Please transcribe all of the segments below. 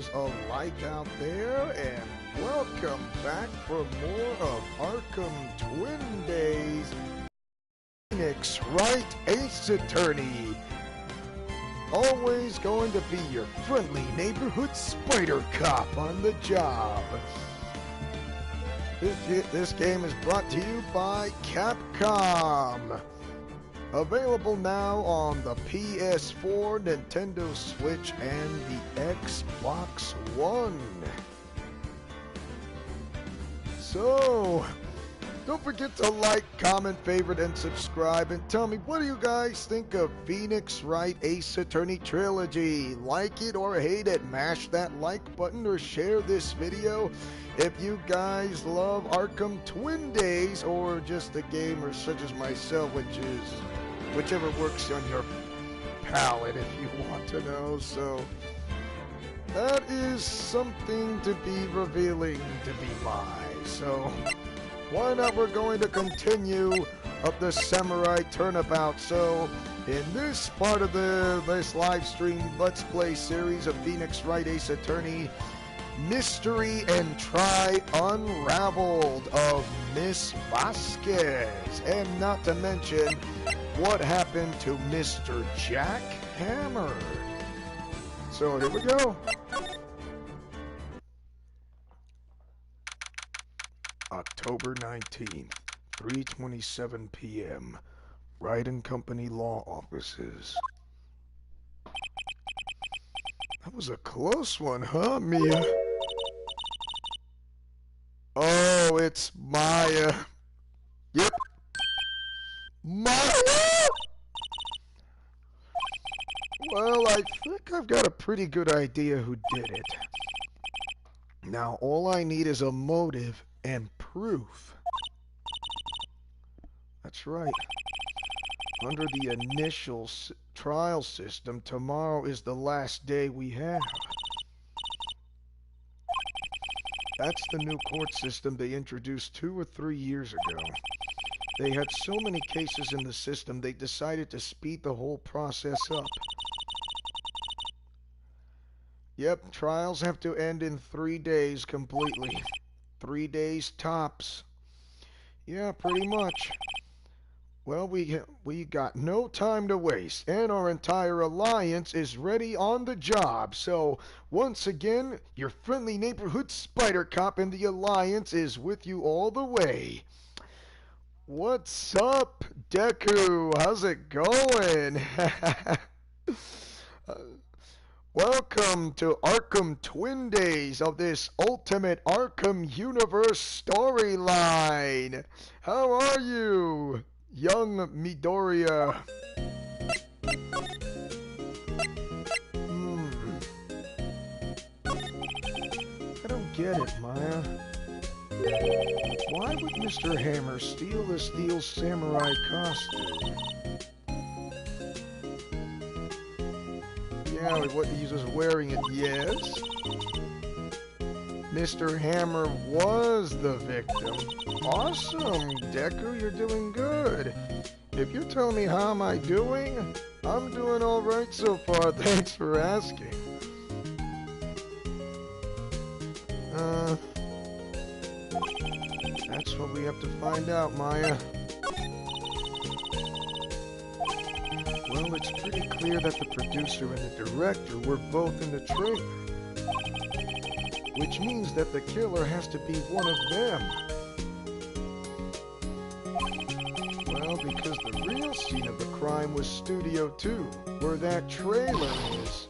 gamers alike out there, and welcome back for more of Arkham Twin Days. Phoenix Wright, Ace Attorney. Always going to be your friendly neighborhood spider cop on the job. This game is brought to you by Capcom. Available now on the PS4, Nintendo Switch, and the Xbox One. So, don't forget to like, comment, favorite, and subscribe, and tell me, what do you guys think of Phoenix Wright Ace Attorney Trilogy? Like it or hate it, mash that like button or share this video. If you guys love Arkham Twin Days, or just the gamers such as myself, whichever works on your palate if you want to know. So that is something to be revealing to be mine. So why not, we're going to continue of the Samurai Turnabout. So in this part of this live stream Let's Play series of Phoenix Wright Ace Attorney, Mystery and Try Unraveled of Miss Vasquez, and not to mention what happened to Mr. Jack Hammer. So here we go. October 19th, 3:27 p.m. Wright and Company Law Offices. That was a close one, huh, Mia? Oh, it's Maya. Yep. Maya! Well, I think I've got a pretty good idea who did it. Now, all I need is a motive and proof. That's right. Under the initial trial system, tomorrow is the last day we have. That's the new court system they introduced 2 or 3 years ago. They had so many cases in the system, they decided to speed the whole process up. Yep, trials have to end in 3 days completely. 3 days tops. Yeah, pretty much. Well, we got no time to waste, and our entire alliance is ready on the job. So, once again, your friendly neighborhood spider cop in the alliance is with you all the way. What's up, Deku? How's it going? Welcome to Arkham Twin Days of this Ultimate Arkham Universe storyline. How are you, young Midoriya? I don't get it, Maya. Why would Mr. Hammer steal the Steel Samurai costume? Yeah, what, he was wearing it, yes. Mr. Hammer was the victim. Awesome, Deku, you're doing good. If you're telling me how am I doing, I'm doing alright so far, thanks for asking. That's what we have to find out, Maya. Well, it's pretty clear that the producer and the director were both in the trailer. Which means that the killer has to be one of them. Well, because the real scene of the crime was Studio 2, where that trailer is.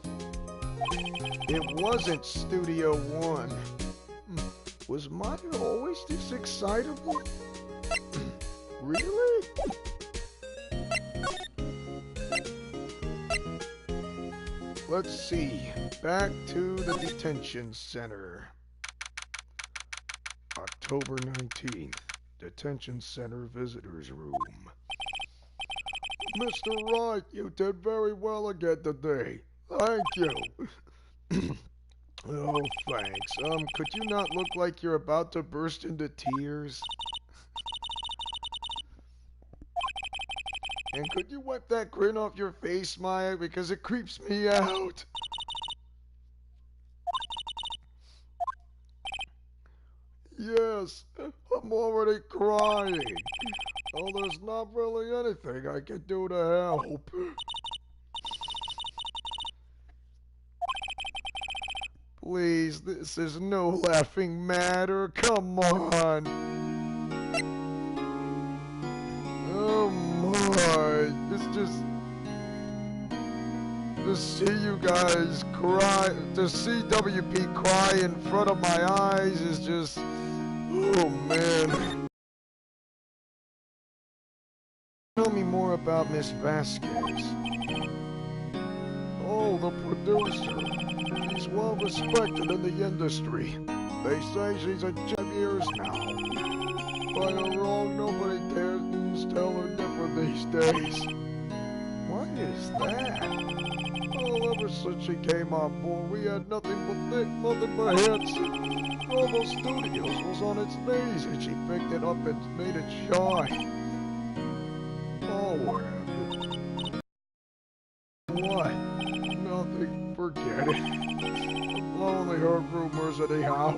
It wasn't Studio 1. Was Maya always this excitable? Really? Let's see. Back to the detention center. October 19th. Detention center visitors room. Mr. Wright, you did very well again today. Thank you. Oh, thanks. Could you not look like you're about to burst into tears? And could you wipe that grin off your face, Maya, because it creeps me out. this. I'm already crying. Oh, there's not really anything I can do to help. Please, this is no laughing matter. Come on. Oh my. It's just... To see you guys cry, to see WP cry in front of my eyes is just... Oh man. Tell me more about Miss Vasquez. Oh, the producer. She's well respected in the industry. They say she's a 10 years now. Right or wrong, nobody dares tell her different these days. What is that? Well, ever since she came on board, we had nothing but hits. Normal Studios was on its knees, and she picked it up and made it shine. Oh, what? Nothing. Forget it. I've only heard rumors anyhow.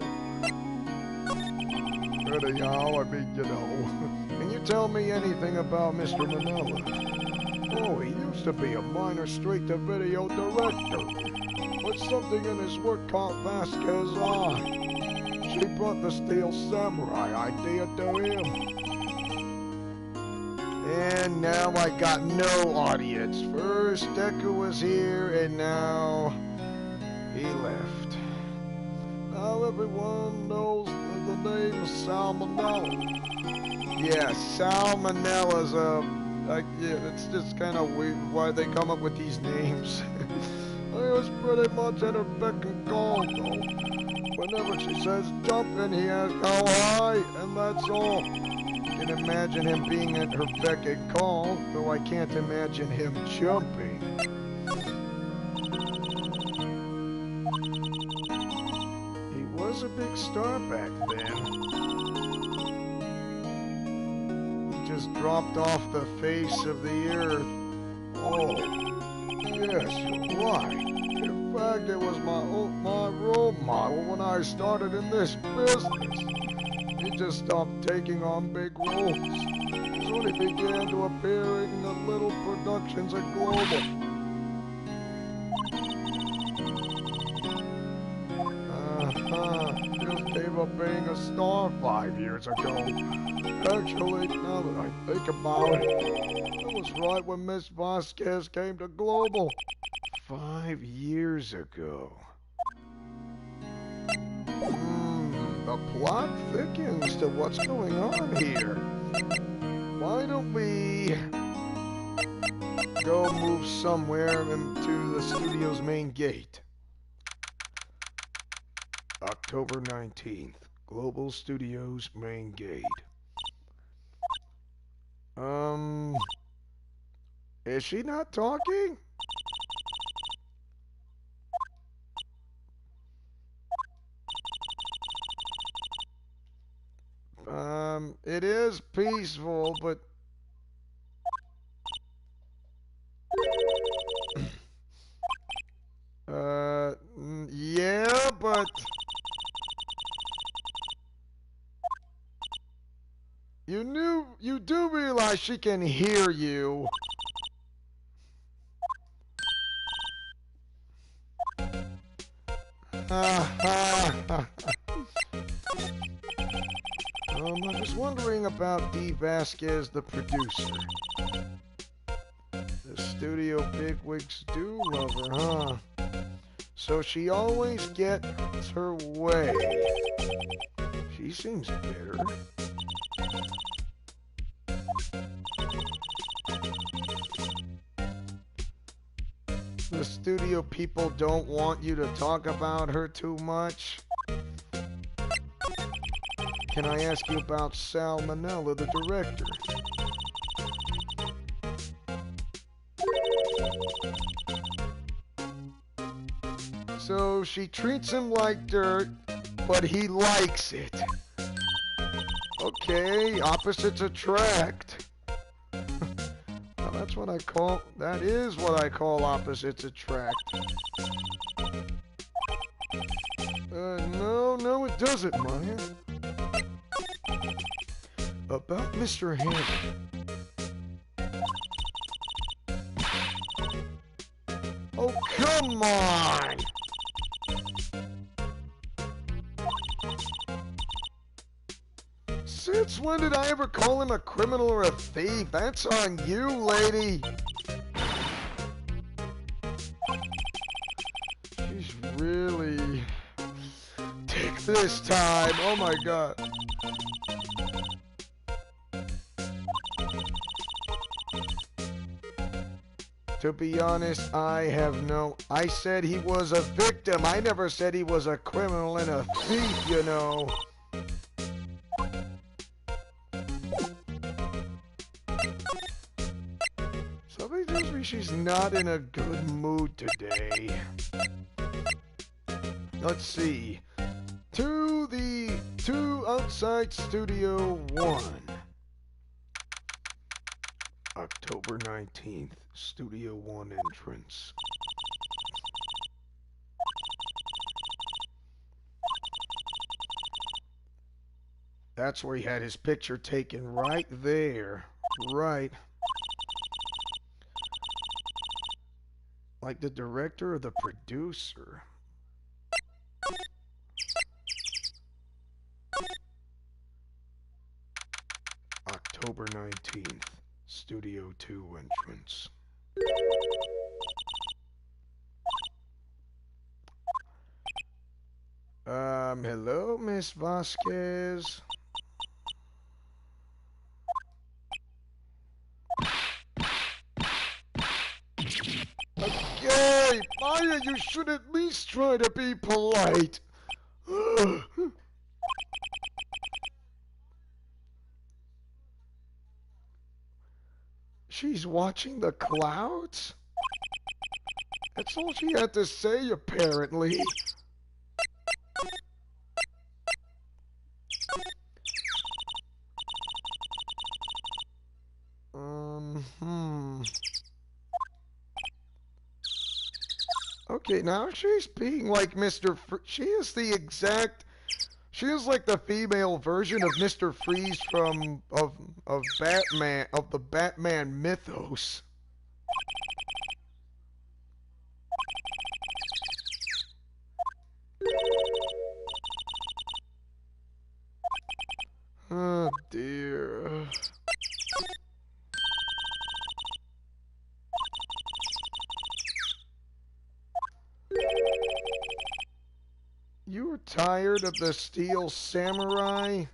Anyhow, I mean, you know. Can you tell me anything about Mr. Manila? Oh, he used to be a minor straight-to-video director, but something in his work caught Vasquez's eye. She brought the Steel Samurai idea to him. And now I got no audience. First Deku was here, and now he left. Now everyone knows the name of Salmonella. Yeah, Salmonella's yeah, it's just kind of weird why they come up with these names. I was pretty much at her beck and call, though. Whenever she says jump, and he asks how high, and that's all. I can imagine him being at her beck and call, though I can't imagine him jumping. He was a big star back then. Just dropped off the face of the earth. Oh, yes, you're right. In fact, it was my role model when I started in this business. He just stopped taking on big roles. Soon he began to appear in the little productions at Global. Just gave up being a star 5 years ago. Actually, now that I think about it, it was right when Miss Vasquez came to Global. 5 years ago. The plot thickens to what's going on here. Why don't we go move somewhere into the studio's main gate? October 19th, Global Studios main gate. Is she not talking? It is peaceful, but... yeah, but... You do realize she can hear you. I was wondering about Dee Vasquez, the producer. The studio bigwigs do love her, huh? So she always gets her way. She seems bitter. The studio people don't want you to talk about her too much. Can I ask you about Salmonella, the director? So she treats him like dirt, but he likes it. Okay, opposites attract. Now that is what I call opposites attract. No, it doesn't, Maya. about Mr. Hammer. Oh, come on! Since when did I ever call him a criminal or a thief? That's on you, lady. She's really... Take this time. Oh my god. To be honest, I said he was a victim. I never said he was a criminal and a thief, you know. Somebody tells me she's not in a good mood today. Let's see. To outside Studio 1. October 19th, Studio 1 entrance. That's where he had his picture taken, right there. Right. Like the director or the producer. October 19th, Studio 2 entrance. Hello, Miss Vasquez. Okay, Maya, you should at least try to be polite. She's watching the clouds? That's all she had to say, apparently. Okay, now she's being like Mr. She is like the female version of Mr. Freeze from Batman, of the Batman mythos. Oh dear. You were tired of the Steel Samurai?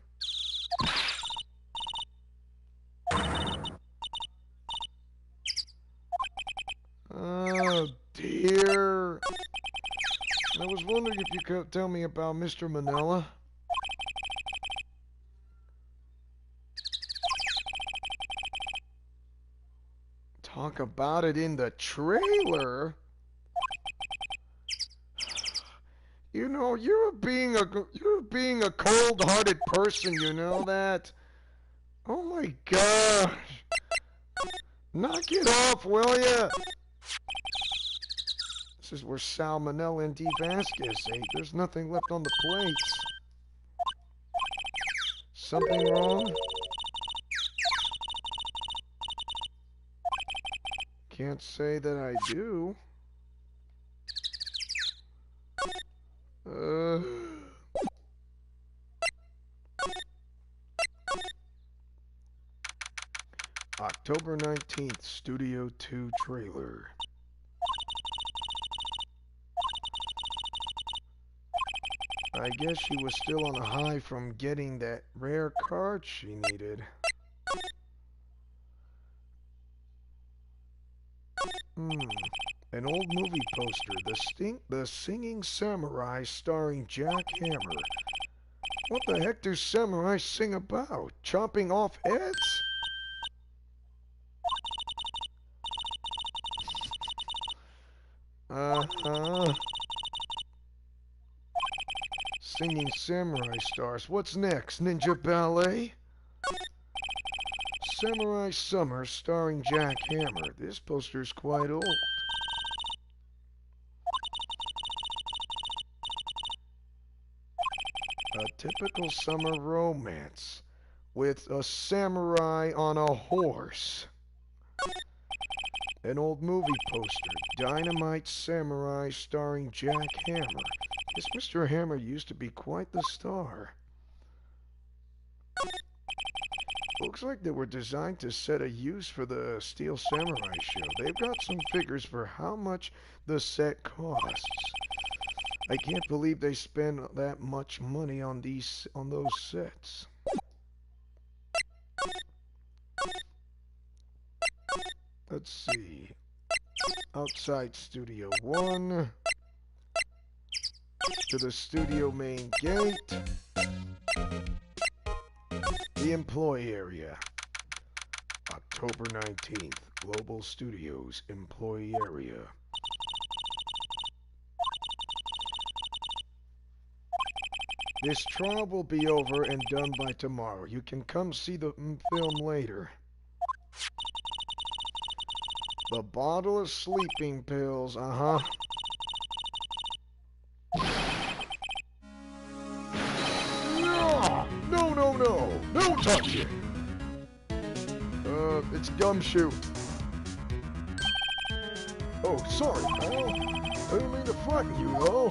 Oh dear. I was wondering if you could tell me about Mr. Manila. Talk about it in the trailer. You know, you're being a cold-hearted person, you know that? Oh my gosh. Knock it off, will ya? This is where Salmonella and D. Vasquez ate. There's nothing left on the plates. Something wrong? Can't say that I do. October 19th, Studio 2 trailer. I guess she was still on a high from getting that rare card she needed. An old movie poster, The Singing Samurai starring Jack Hammer. What the heck do samurai sing about? Chopping off heads? Singing samurai stars. What's next? Ninja Ballet? Samurai Summer starring Jack Hammer. This poster's quite old. A typical summer romance. with a samurai on a horse. An old movie poster, Dynamite Samurai starring Jack Hammer. Yes, Mr. Hammer used to be quite the star. Looks like they were designed to set a use for the Steel Samurai show. They've got some figures for how much the set costs. I can't believe they spend that much money on those sets. Let's see. Outside Studio 1 to the studio main gate. The employee area. October 19th, Global Studios employee area. This trial will be over and done by tomorrow. You can come see the film later. The bottle of sleeping pills, No, no. Don't touch it. It's Gumshoe. Oh, sorry, pal. I didn't mean to frighten you, though.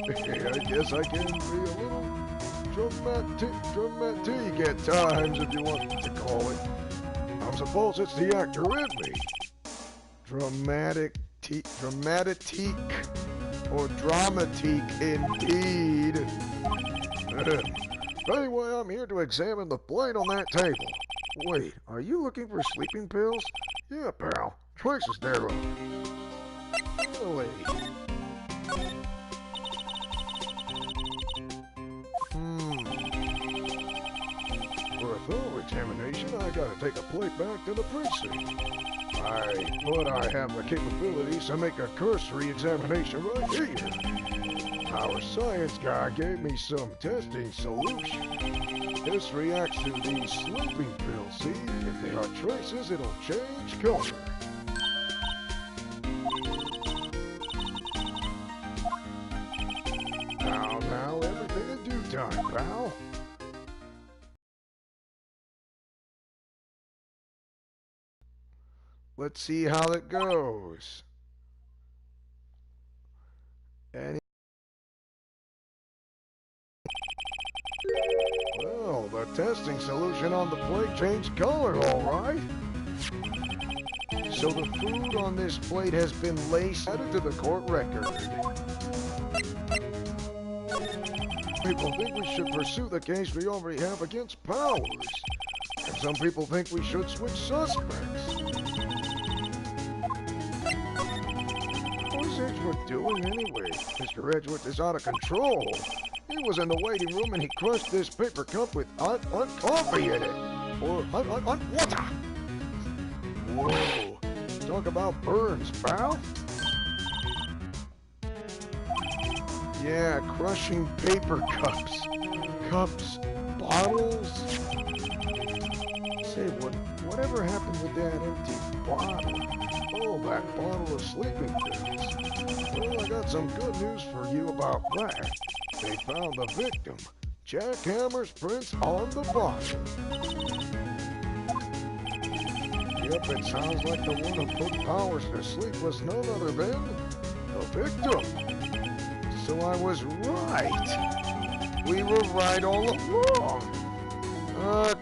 I guess I can be a little dramatic at times, if you want to call it. I suppose it's the actor in me. Dramatic or dramatique indeed. Anyway, I'm here to examine the plate on that table. Wait, are you looking for sleeping pills? Yeah, pal. Choices thereof. Really? For a thorough examination, I gotta take a plate back to the precinct. But I have the capabilities to make a cursory examination right here. Our science guy gave me some testing solution. This reacts to these sleeping pills, see? If there are traces, it'll change color. Now, everything in due time, pal. Let's see how it goes. Well, the testing solution on the plate changed color, all right. So the food on this plate has been laced added to the court record. People think we should pursue the case we already have against Powers. And some people think we should switch suspects. What is Edgeworth doing anyway? Mr. Edgeworth is out of control. He was in the waiting room and he crushed this paper cup with coffee in it. Or water. Whoa. Talk about burns, pal. Yeah, crushing paper cups. Bottles. Say, whatever happened with that empty bottle? Oh, that bottle of sleeping pills. Well, I got some good news for you about that. They found the victim. Jack Hammer's prints on the bottle. Yep, it sounds like the one who put Powers to sleep was none other than the victim. So I was right. We were right all along.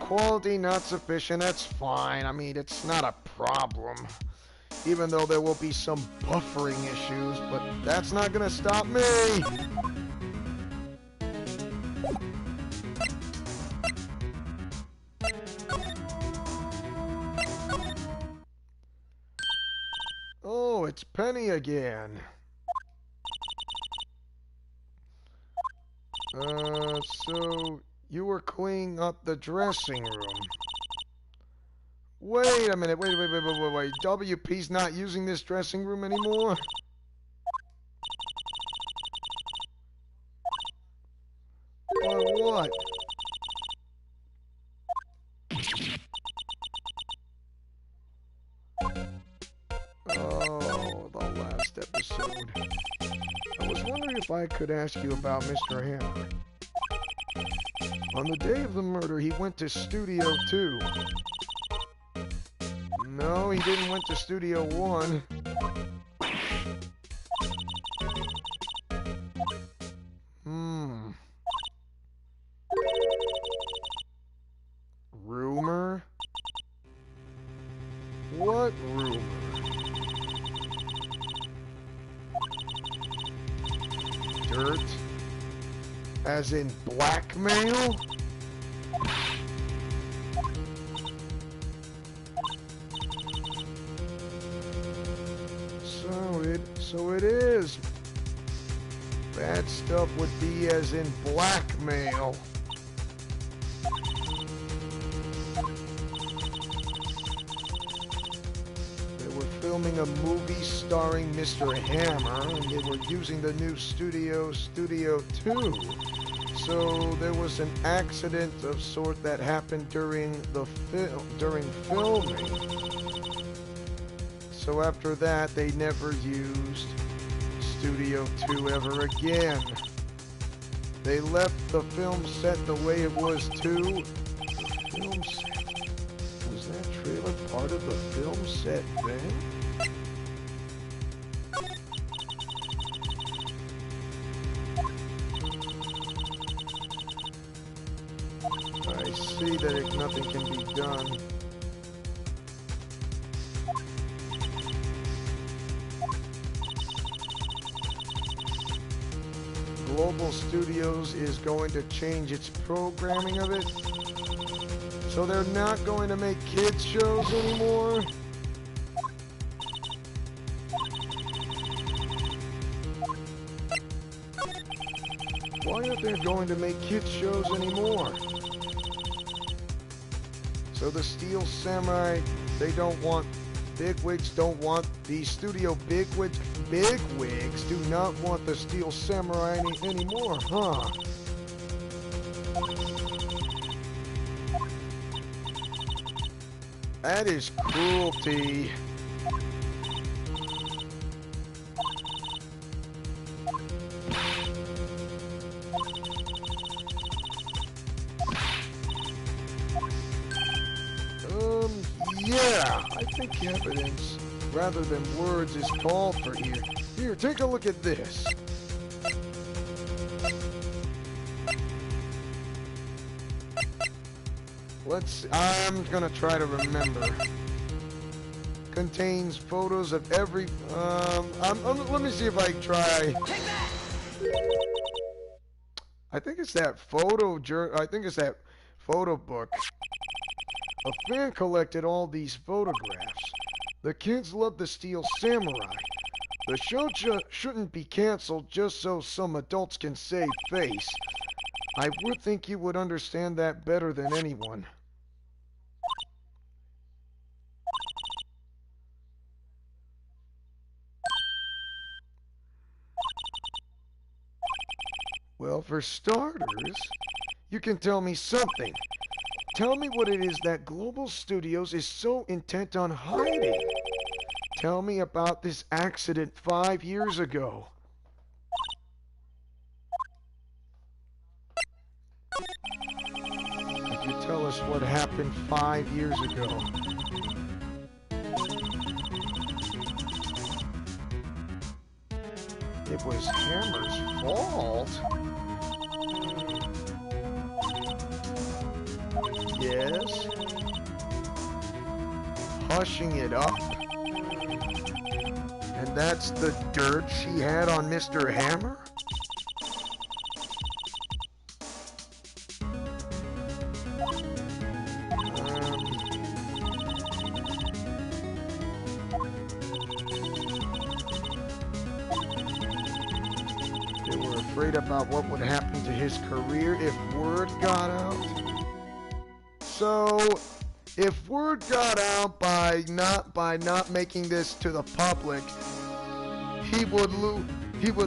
Quality not sufficient, that's fine. I mean, it's not a problem. Even though there will be some buffering issues, but that's not gonna stop me. Oh, it's Penny again. So you were cleaning up the dressing room. Wait a minute, wait. WP's not using this dressing room anymore? Or what? Oh, the last episode. I was wondering if I could ask you about Mr. Hammer. On the day of the murder, he went to Studio 2. No, he didn't went to Studio 1. Rumor? What rumor? Dirt? As in blackmail? So it is. Bad stuff would be as in blackmail. They were filming a movie starring Mr. Hammer, and they were using the new Studio 2. So there was an accident of sort that happened during filming. So after that, they never used Studio 2 ever again. They left the film set the way it was too. The film set? Was that trailer part of the film set then? I see that nothing can be done. Global Studios is going to change its programming of it. So they're not going to make kids shows anymore. Why aren't they going to make kids shows anymore? So the Steel Samurai, they don't want, bigwigs don't want, these studio bigwigs do not want the Steel Samurai anymore, huh? That is cruelty. Yeah, I think evidence rather than words is called for here. Here, take a look at this. I'm gonna try to remember. Contains photos of every, let me see if I try. I think it's that photo book. A fan collected all these photographs. The kids love the Steel Samurai. The show shouldn't be canceled just so some adults can save face. I would think you would understand that better than anyone. Well, for starters, you can tell me something. Tell me what it is that Global Studios is so intent on hiding. Tell me about this accident 5 years ago. Could you tell us what happened 5 years ago? It was Hammer's fault. Yes. Hushing it up. And that's the dirt she had on Mr. Hammer? They were afraid about what would happen to his career if word got out. So, if word got out by not making this to the public, he would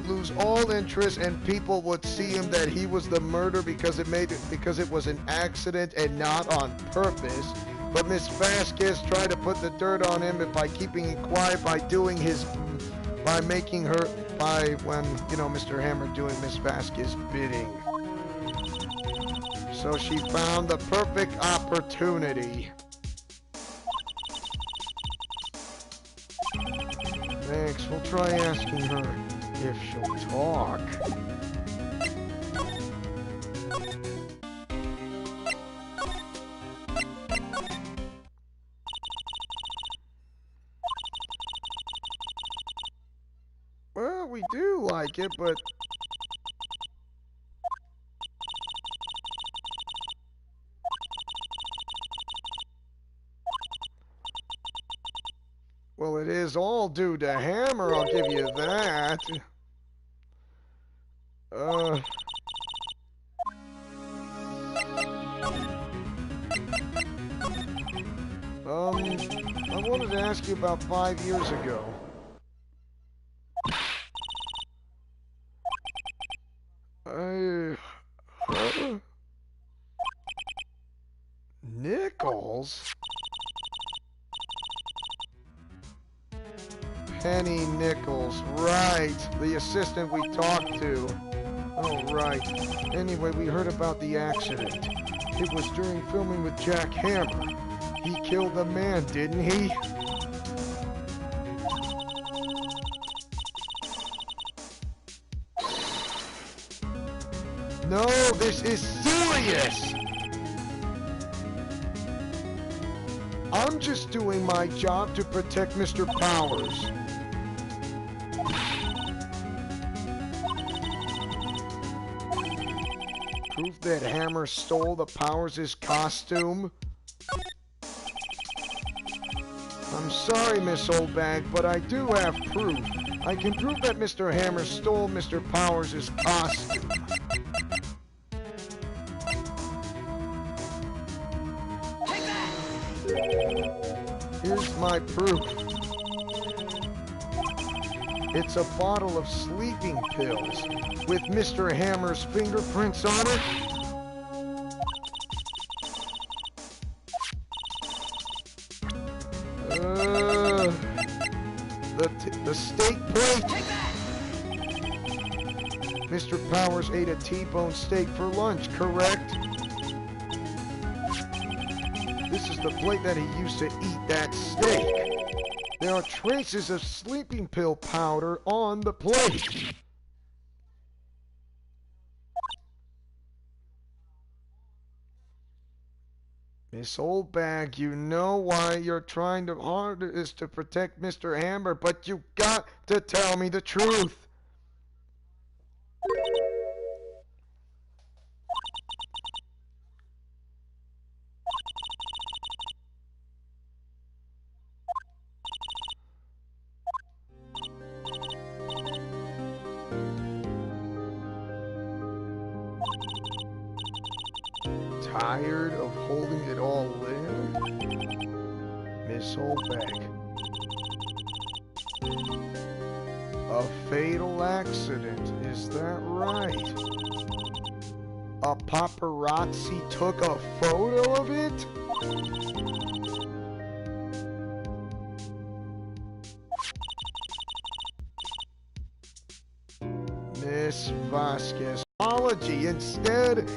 lose all interest, and people would see him that he was the murderer because it was an accident and not on purpose. But Miss Vasquez tried to put the dirt on him by keeping it quiet, by when Mr. Hammer doing Miss Vasquez's bidding. So she found the perfect opportunity. Thanks, we'll try asking her if she'll talk. Well, we do like it, but... Well, it is all due to Hammer, I'll give you that. I wanted to ask you about 5 years ago. Nichols? Penny Nichols, right. The assistant we talked to. Oh, right. Anyway, we heard about the accident. It was during filming with Jack Hammer. He killed the man, didn't he? No, this is serious! I'm just doing my job to protect Mr. Powers. Proof that Hammer stole the Powers' costume? I'm sorry, Miss Oldbag, but I do have proof. I can prove that Mr. Hammer stole Mr. Powers' costume. Here's my proof. It's a bottle of sleeping pills with Mr. Hammer's fingerprints on it. The steak plate. Mr. Powers ate a T-bone steak for lunch, correct? This is the plate that he used to eat that steak. There are traces of sleeping pill powder on the plate. Miss Oldbag, you know why you're trying to hard is to protect Mr. Hammer, but you got to tell me the truth. Tired of holding it all in? Miss Oldbag. A fatal accident, is that right? A paparazzi took a photo of it? Miss Vasquez, apology instead.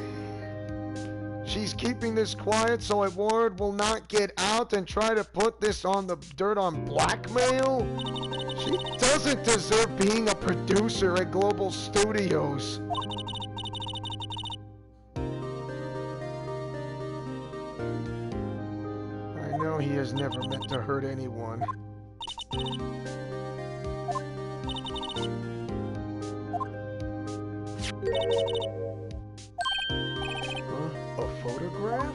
She's keeping this quiet so a word will not get out and try to put this on the dirt on blackmail? She doesn't deserve being a producer at Global Studios. I know he has never meant to hurt anyone. A photograph?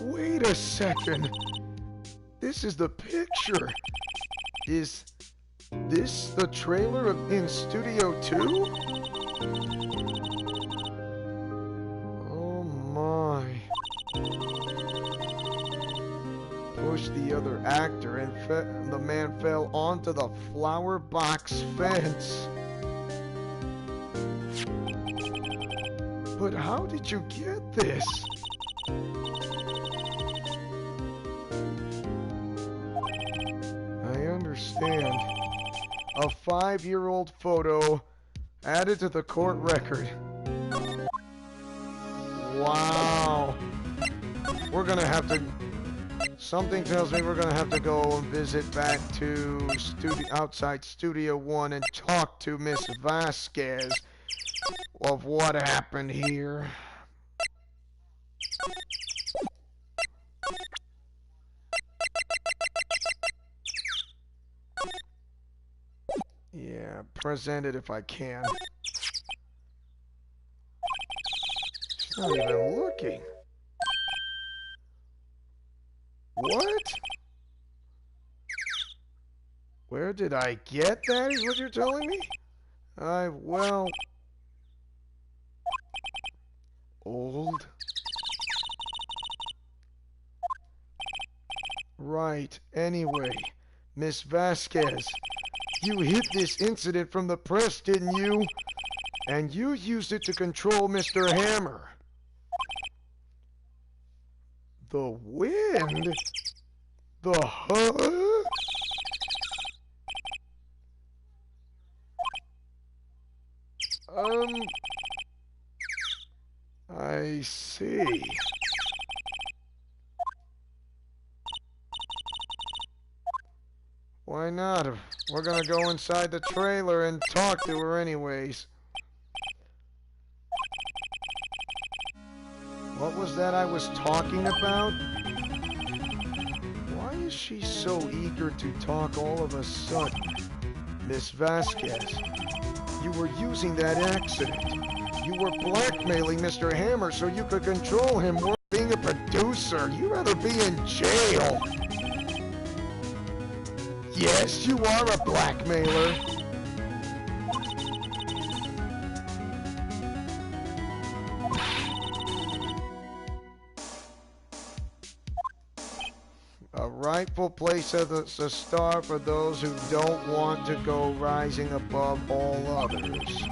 Wait a second. This is the picture. Is this the trailer of In Studio 2? Oh my. Pushed the other actor and the man fell onto the flower box fence. But how did you get this? I understand. A 5-year-old photo Added to the court record. Wow. We're gonna have to... Something tells me we're gonna have to go and visit back to outside Studio 1 and talk to Miss Vasquez of what happened here. Yeah, present it if I can. She's not even looking. What? Where did I get that, is what you're telling me? Well... Old? Right, anyway. Miss Vasquez, you hid this incident from the press, didn't you? And you used it to control Mr. Hammer. The wind? The huh? I see. Why not? We're gonna go inside the trailer and talk to her anyways. What was that I was talking about? Why is she so eager to talk all of a sudden? Miss Vasquez, you were using that accident. You were blackmailing Mr. Hammer so you could control him. We're being a producer. You'd rather be in jail. Yes, you are a blackmailer. A rightful place as a star for those who don't want to go rising above all others.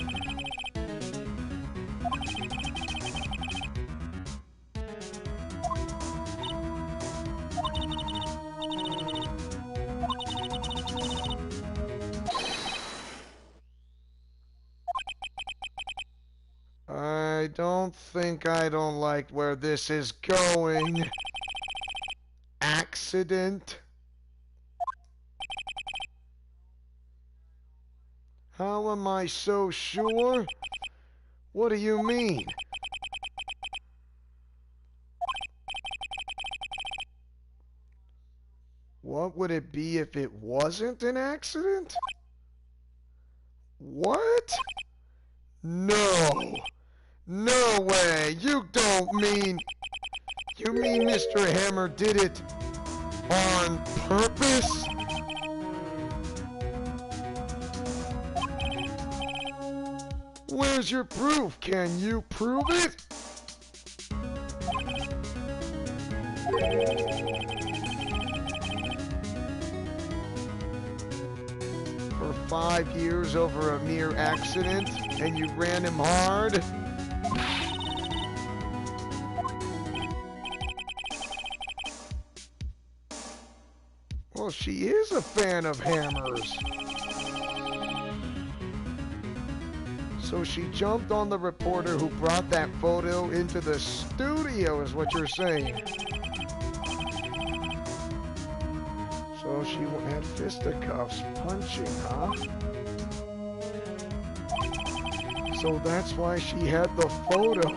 I don't like where this is going. Accident? How am I so sure? What do you mean? What would it be if it wasn't an accident? What? No. No way. You don't mean... You mean Mr. Hammer did it on purpose? Where's your proof? Can you prove it? For 5 years over a mere accident, and you ran him hard? Well, she is a fan of Hammer's. So she jumped on the reporter who brought that photo into the studio, is what you're saying. So she had fisticuffs punching, huh? So that's why she had the photo.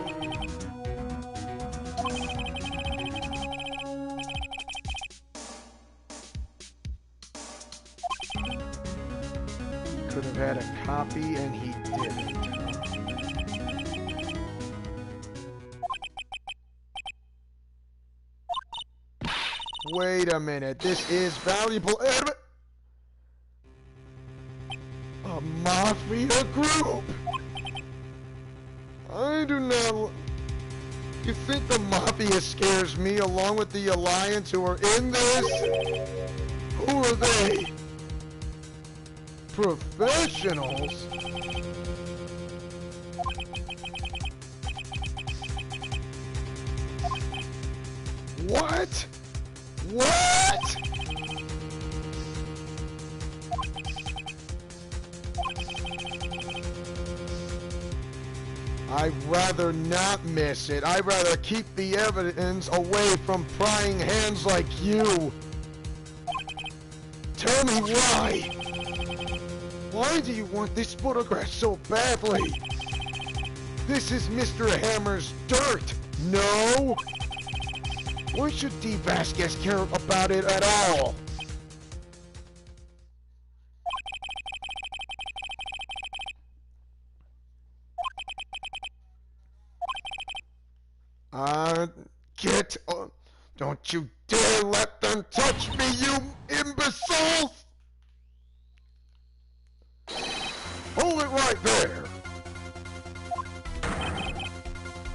He could have had a copy and he didn't. Wait a minute, this is valuable evidence. A mafia group. I do not... You think the mafia scares me along with the Alliance who are in this? Who are they? Professionals? What? What? I'd rather not miss it. I'd rather keep the evidence away from prying hands like you. Tell me why. Why do you want this photograph so badly? This is Mr. Hammer's dirt. No? Why should D. Vasquez care about it at all? Don't you dare let them touch me, you imbeciles! Hold it right there!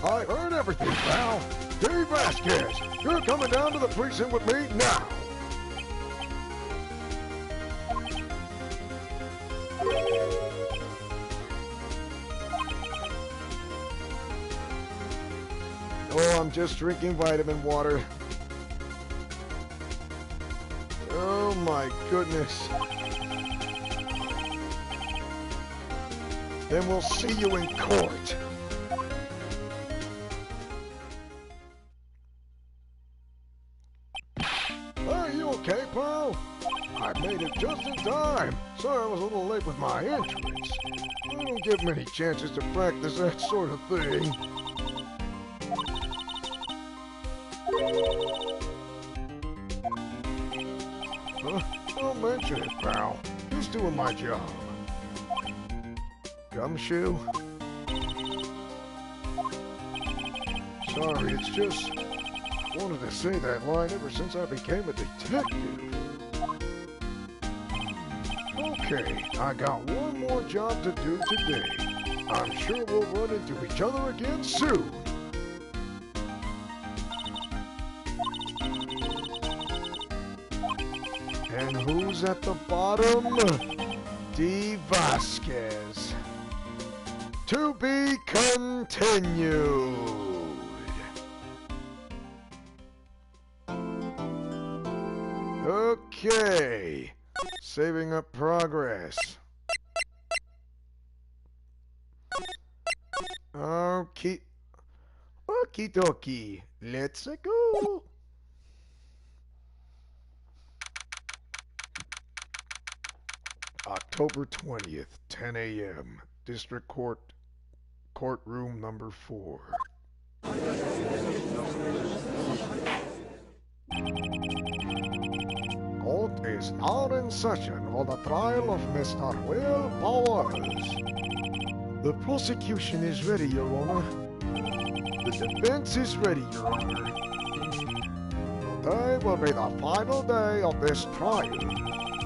I heard everything, pal. D. Vasquez, you're coming down to the precinct with me now! Oh, I'm just drinking vitamin water. Oh my goodness. Then we'll see you in court. Are you okay, pal? I made it just in time. Sorry I was a little late with my entrance. I don't get many chances to practice that sort of thing. Don't mention it, pal. Just doing my job. Gumshoe? Sorry, it's just wanted to say that line ever since I became a detective. Okay, I got one more job to do today. I'm sure we'll run into each other again soon. And who's at the bottom? D. Vasquez. To be continued. Okay. Saving up progress. Okay. Okie dokie. Let's go. October 20th, 10 a.m. District Court, courtroom number 4. Court is now in session for the trial of Mr. Will Powers. The prosecution is ready, Your Honor. The defense is ready, Your Honor. Today will be the final day of this trial.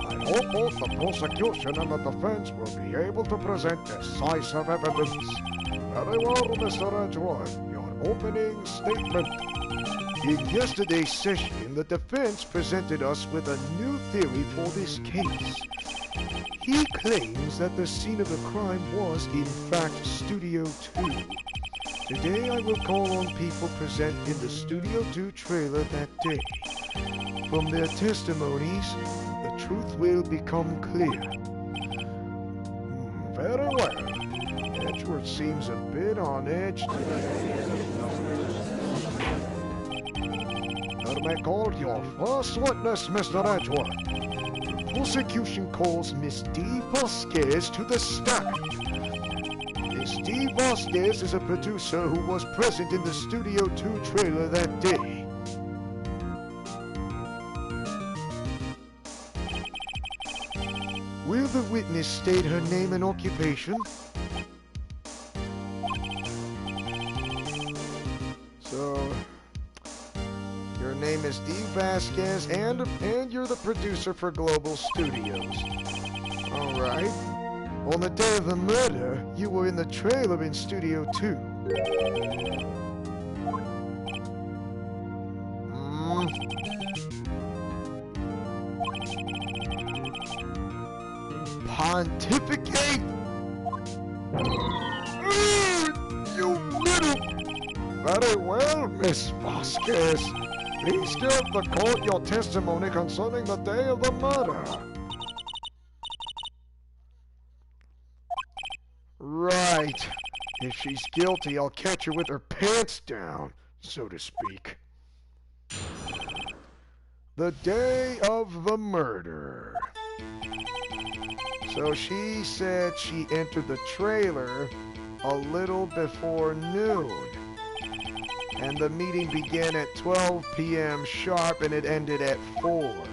I hope both the prosecution and the defense will be able to present decisive evidence. Very well, Mr. Edgeworth, your opening statement. In yesterday's session, the defense presented us with a new theory for this case. He claims that the scene of the crime was, in fact, Studio 2. Today I will call on people present in the Studio 2 trailer that day. From their testimonies, the truth will become clear. Very well. Edgeworth seems a bit on edge today. You may call your first witness, Mr. Edgeworth. The prosecution calls Miss D. Vasquez to the stand. Miss D. Vasquez is a producer who was present in the Studio 2 trailer that day. Will the witness state her name and occupation? So, your name is D. Vasquez, and you're the producer for Global Studios. Alright. On the day of the murder, you were in the trailer in Studio 2. Pontificate? You little... Very well, Miss Vasquez. Please give the court your testimony concerning the day of the murder. Right. If she's guilty, I'll catch her with her pants down, so to speak. The day of the murder. So she said she entered the trailer a little before noon. And the meeting began at 12 p.m. sharp and it ended at 4.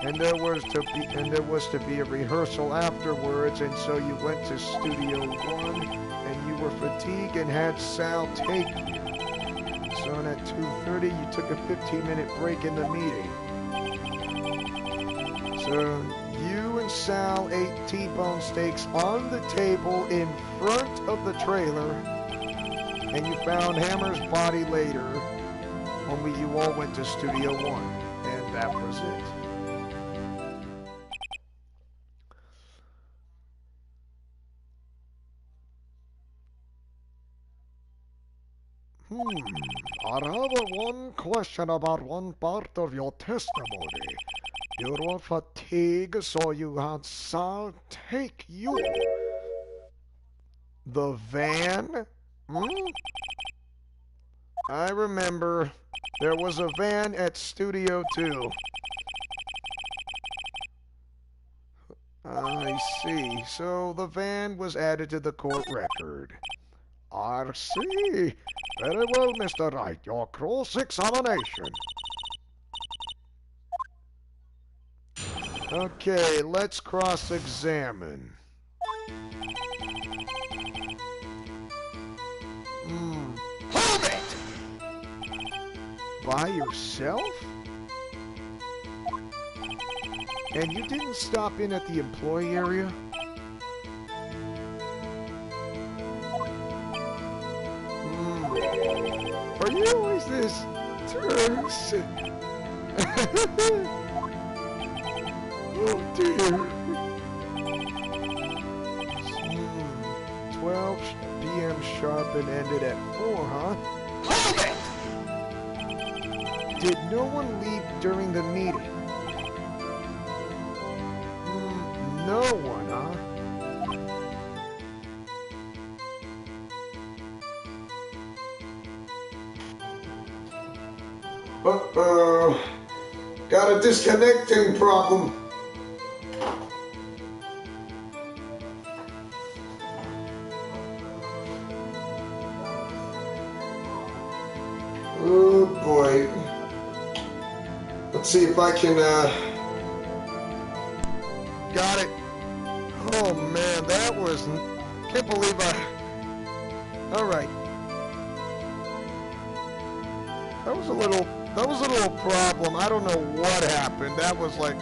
And there was to be a rehearsal afterwards, and so you went to Studio 1 and you were fatigued and had Sal take you. So at 2:30 you took a 15-minute break in the meeting. So you and Sal ate T-bone steaks on the table in front of the trailer, and you found Hammer's body later when you all went to Studio 1, and that was it. I have one question about one part of your testimony. You were fatigued, so you had Sal take you. The van? I remember. There was a van at Studio 2. I see. So the van was added to the court record. I see. Very well, Mr. Wright. Your cross-examination. Okay, let's cross-examine. Hold it! By yourself? And you didn't stop in at the employee area? Are you always this terse? Oh dear. 12 p.m. sharp and ended at 4, huh? Hold it! Did no one leave during the meeting? No one, huh? Uh-oh. Got a disconnecting problem. Oh boy. Let's see if I can, Got it. Oh man, that was... Can't believe Alright. That was a little problem. I don't know what happened. That was like...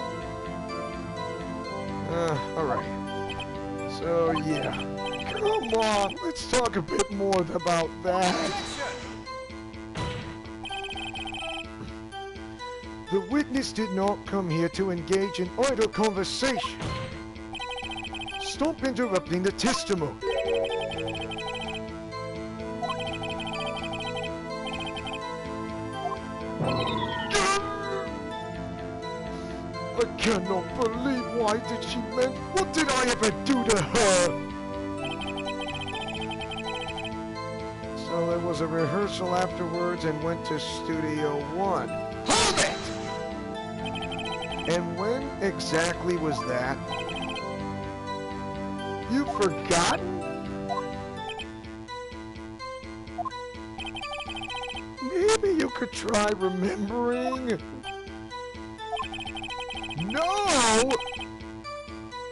alright. So, yeah. Come on, let's talk a bit more about that. The witness did not come here to engage in idle conversation. Stop interrupting the testimony. I cannot believe why did she meant. What did I ever do to her? So there was a rehearsal afterwards and went to Studio 1. Hold it! And when exactly was that? You've forgotten? Maybe you could try remembering. No!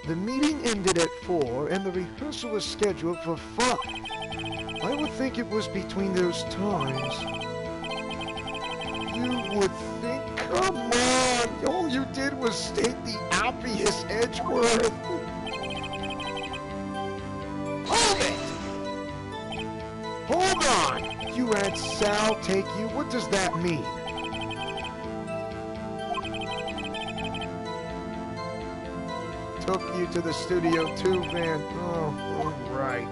The meeting ended at 4 and the rehearsal was scheduled for 5. I would think it was between those times. You would think? Come on! All you did was state the obvious, Edgeworth. Hold it! Hold on! You had Sal take you? What does that mean? Took you to the Studio 2 van. Oh, right.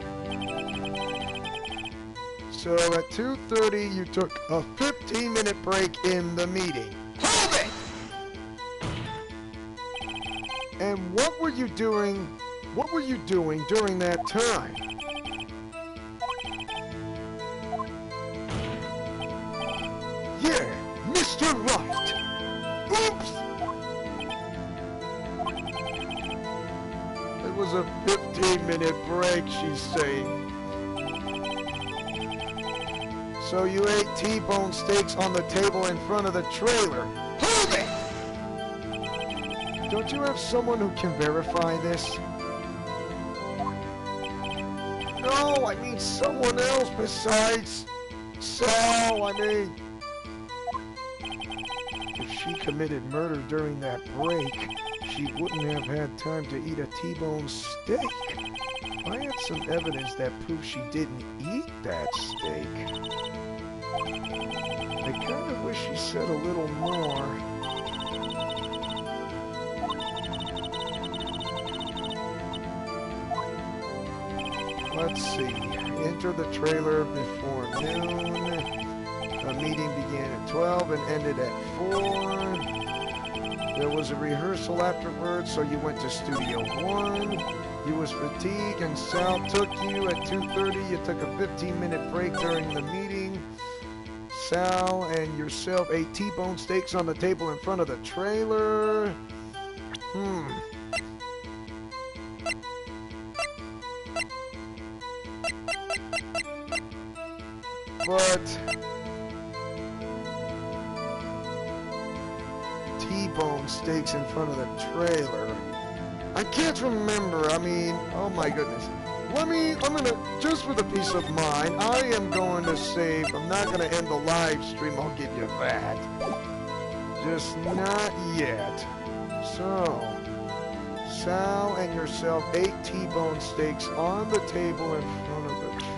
So at 2:30, you took a 15-minute break in the meeting. Hold it! And what were you doing during that time? Mr. Wright! Oops! It was a 15-minute break, she's saying. So you ate T-bone steaks on the table in front of the trailer. Hold it! Don't you have someone who can verify this? No, I mean someone else besides Sal, I mean. If she committed murder during that break, she wouldn't have had time to eat a T-bone steak. I have some evidence that proves she didn't eat that steak. I kind of wish she said a little more. Let's see. Enter the trailer before noon. The meeting began at 12 and ended at 4. There was a rehearsal afterwards, so you went to Studio 1. You was fatigued and Sal took you at 2:30. You took a 15-minute break during the meeting. Sal and yourself ate T-bone steaks on the table in front of the trailer. But T-bone steaks in front of the trailer. I can't remember. I mean, oh my goodness. I'm gonna, just for the peace of mind, I am going to save. I'm not gonna end the live stream. I'll give you that. Just not yet. So, Sal and yourself ate T-bone steaks on the table in front of the trailer.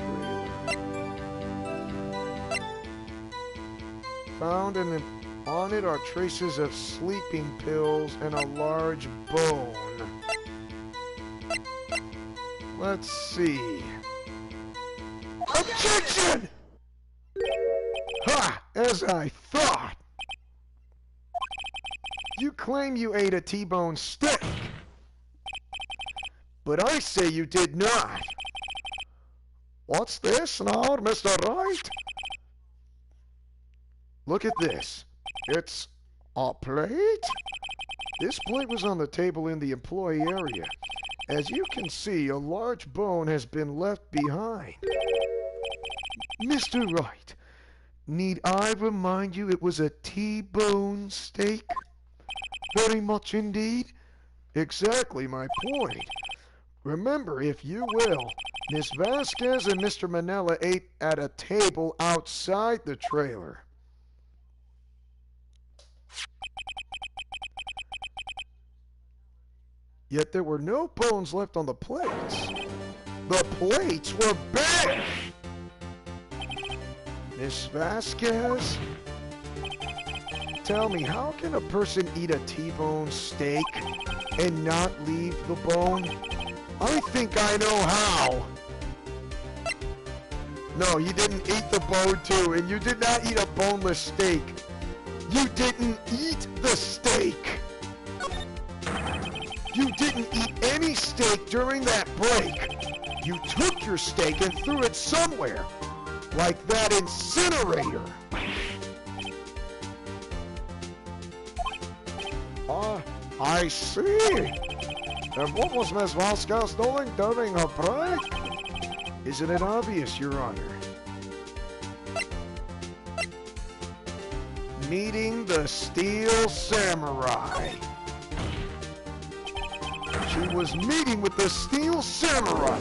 Found on it are traces of sleeping pills and a large bone. Let's see. Objection! Ha! As I thought! You claim you ate a T-bone steak. But I say you did not. What's this now, Mr. Wright? Look at this. It's a plate? This plate was on the table in the employee area. As you can see, a large bone has been left behind. Mr. Wright, need I remind you it was a T-bone steak? Very much indeed. Exactly my point. Remember, if you will, Miss Vasquez and Mr. Manella ate at a table outside the trailer. Yet there were no bones left on the plates. The plates were bare! Miss Vasquez? Tell me, how can a person eat a T-bone steak and not leave the bone? I think I know how. No, you didn't eat the bone too, and you did not eat a boneless steak. You didn't eat the steak. You didn't eat any steak during that break. You took your steak and threw it somewhere, like that incinerator. I see. And what was Miss Vasquez doing during her break? Isn't it obvious, Your Honor? Meeting the Steel Samurai. She was meeting with the Steel Samurai.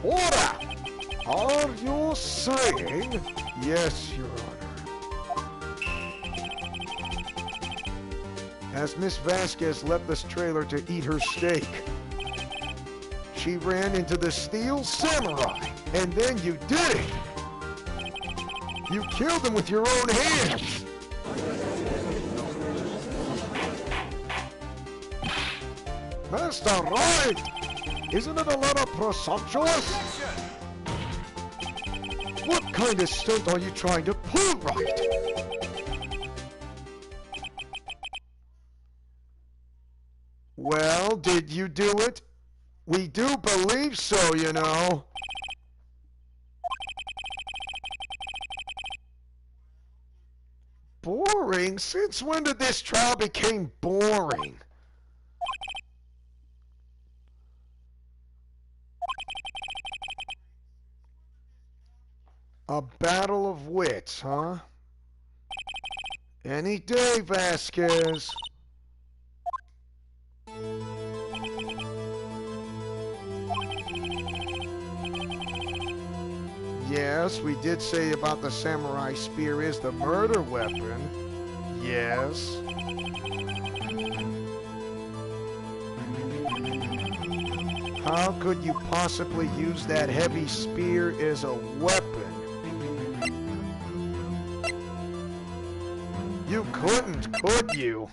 Order! Are you saying? Yes, Your Honor. As Miss Vasquez left this trailer to eat her steak, she ran into the Steel Samurai, and then you did it! You killed him with your own hands! Master Wright! Isn't it a little presumptuous? What kind of stunt are you trying to pull, Wright? Well, did you do it? We do believe so, you know. Boring? Since when did this trial become boring? A battle of wits, huh? Any day, Vasquez. Yes, we did say about the samurai spear is the murder weapon. Yes. How could you possibly use that heavy spear as a weapon? You couldn't, could you?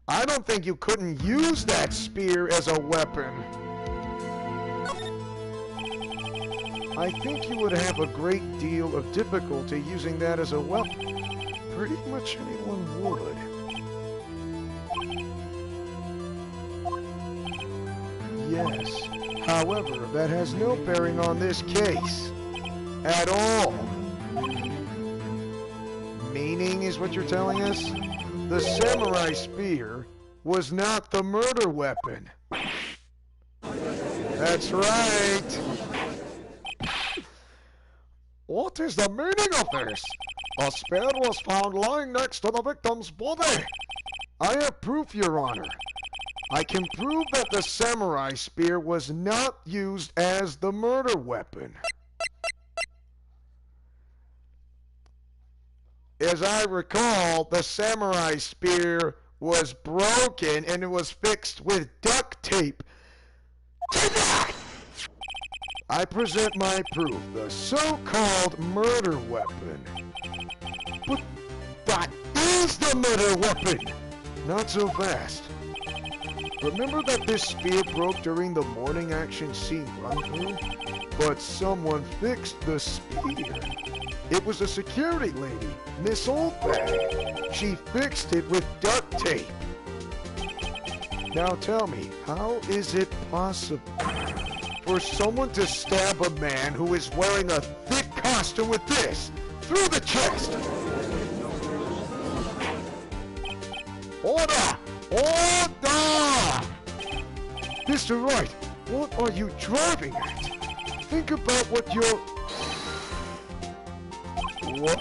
I don't think you couldn't use that spear as a weapon. I think you would have a great deal of difficulty using that as a weapon. Pretty much anyone would. Yes. However, that has no bearing on this case. At all. Meaning is what you're telling us? The samurai spear was not the murder weapon. That's right. What is the meaning of this? A spear was found lying next to the victim's body. I have proof, Your Honor. I can prove that the samurai spear was not used as the murder weapon. As I recall, the samurai spear was broken and it was fixed with duct tape. I present my proof, the so-called murder weapon. But that is the murder weapon! Not so fast. Remember that this spear broke during the morning action scene run-through? But someone fixed the spear. It was a security lady, Miss Oldbag. She fixed it with duct tape. Now tell me, how is it possible for someone to stab a man who is wearing a thick costume with this through the chest? Order! Order! Mr. Wright, what are you driving at? Think about what you're... What?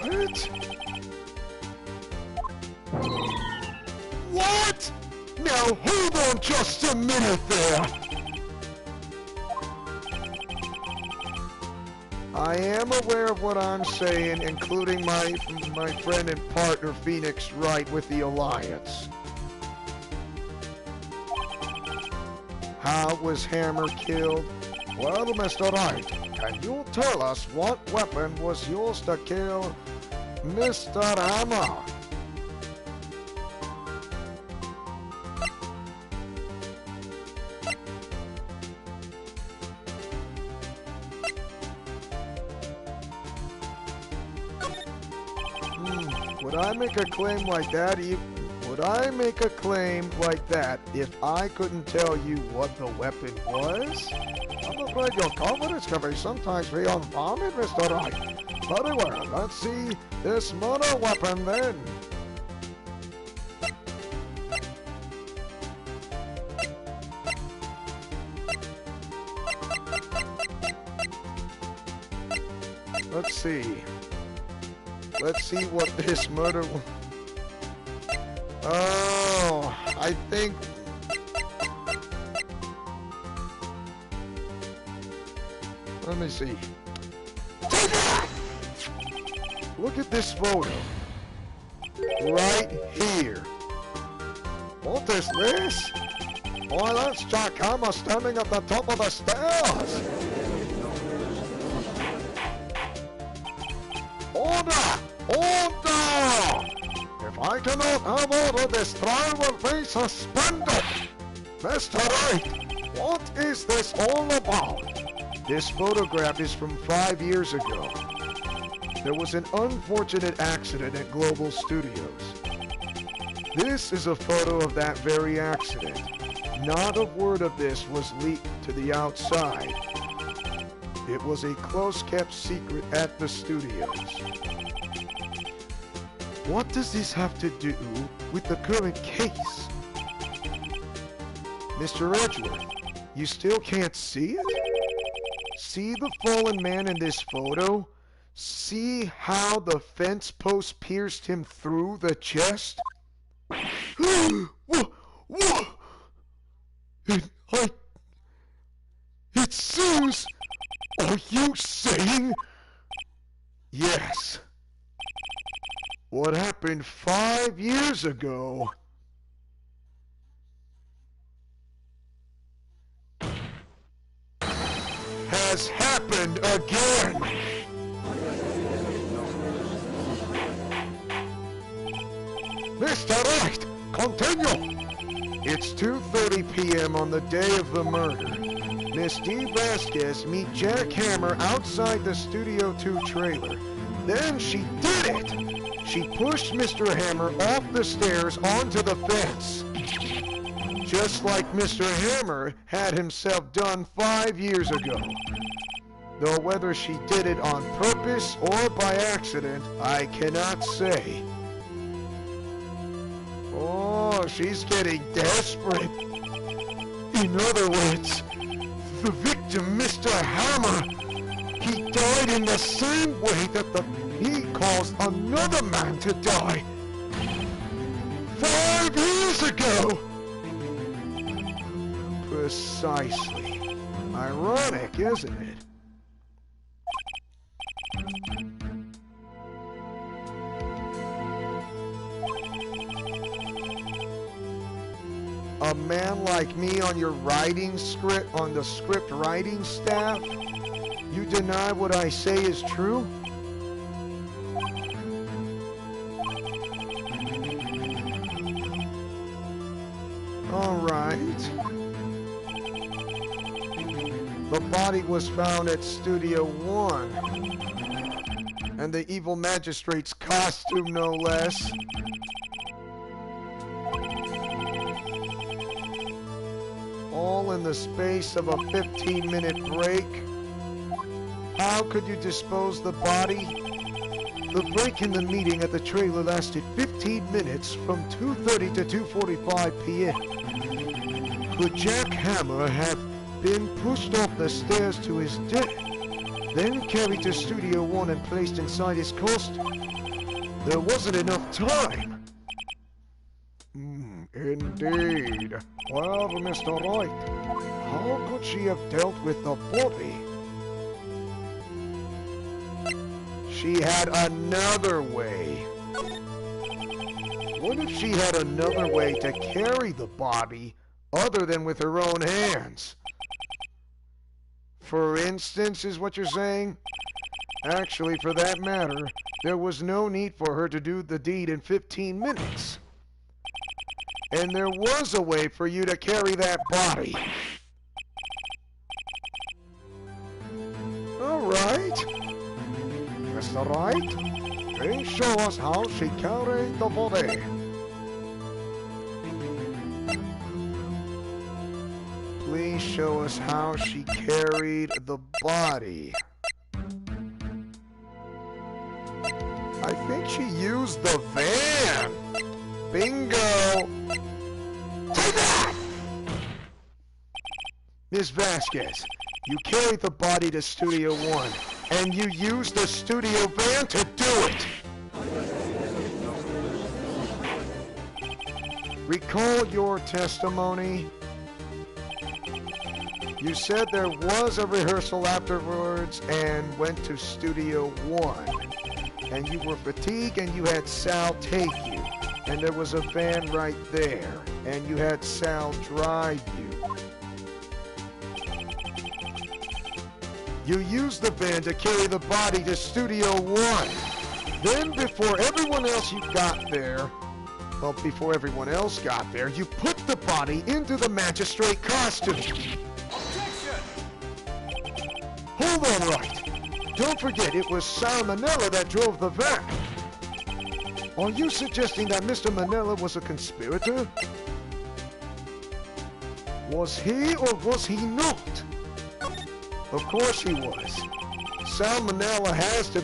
What? Now hold on just a minute there. I am aware of what I'm saying, including my friend and partner Phoenix Wright with the Alliance. How was Hammer killed? Well, Mr. Wright, can you tell us what weapon was used to kill Mr. Hammer? Would I make a claim like that? Would I make a claim like that if I couldn't tell you what the weapon was? I'm afraid your confidence can be sometimes be unfounded, Mr. Wright. Very well, let's see this murder weapon then. Let's see. Let's see what this murder... Oh, I think... Let me see. Look at this photo. Right here. What is this? Why, that's Jack Hammer standing at the top of the stairs. Order! Order! If I cannot have order, this trial will be suspended. Mr. Wright, what is this all about? This photograph is from 5 years ago. There was an unfortunate accident at Global Studios. This is a photo of that very accident. Not a word of this was leaked to the outside. It was a close-kept secret at the studios. What does this have to do with the current case? Mr. Edgeworth, you still can't see it? See the fallen man in this photo? See how the fence post pierced him through the chest? What? It's Zeus! Are you saying? Yes. What happened 5 years ago has happened again. Mr. Wright, continue. It's 2:30 p.m. on the day of the murder. Miss D. Vasquez meet Jack Hammer outside the Studio 2 trailer. Then she did it! She pushed Mr. Hammer off the stairs onto the fence. Just like Mr. Hammer had himself done 5 years ago. Though whether she did it on purpose or by accident, I cannot say. Oh, she's getting desperate. In other words, the victim, Mr. Hammer, he died in the same way that he caused another man to die 5 years ago. Precisely. Ironic, isn't it? A man like me on your writing script, on the script writing staff? You deny what I say is true? All right. The body was found at Studio 1. And the evil magistrate's costume, no less. All in the space of a 15-minute break. How could you dispose the body? The break in the meeting at the trailer lasted 15 minutes from 2:30 to 2:45 p.m. Could Jack Hammer have been pushed off the stairs to his death, then carried to Studio 1 and placed inside his costume? There wasn't enough time. Indeed. Well, Mr. Wright, how could she have dealt with the body? She had another way. What if she had another way to carry the body other than with her own hands? For instance, is what you're saying? Actually, for that matter, there was no need for her to do the deed in 15 minutes. And there was a way for you to carry that body. All right. Mr. Wright, please show us how she carried the body. Please show us how she carried the body. I think she used the van. Bingo! Take that! Miss Vasquez, you carried the body to Studio 1, and you used the studio van to do it! Recall your testimony. You said there was a rehearsal afterwards and went to Studio 1. And you were fatigued and you had Sal take you. And there was a van right there. And you had Sal drive you. You used the van to carry the body to Studio 1. Then before everyone else you got there, well, before everyone else got there, you put the body into the magistrate costume. Objection! Hold on, Wright. Don't forget, it was Sal Manella that drove the van. Are you suggesting that Mr. Manella was a conspirator? Was he or was he not? Of course he was. Sal Manella has to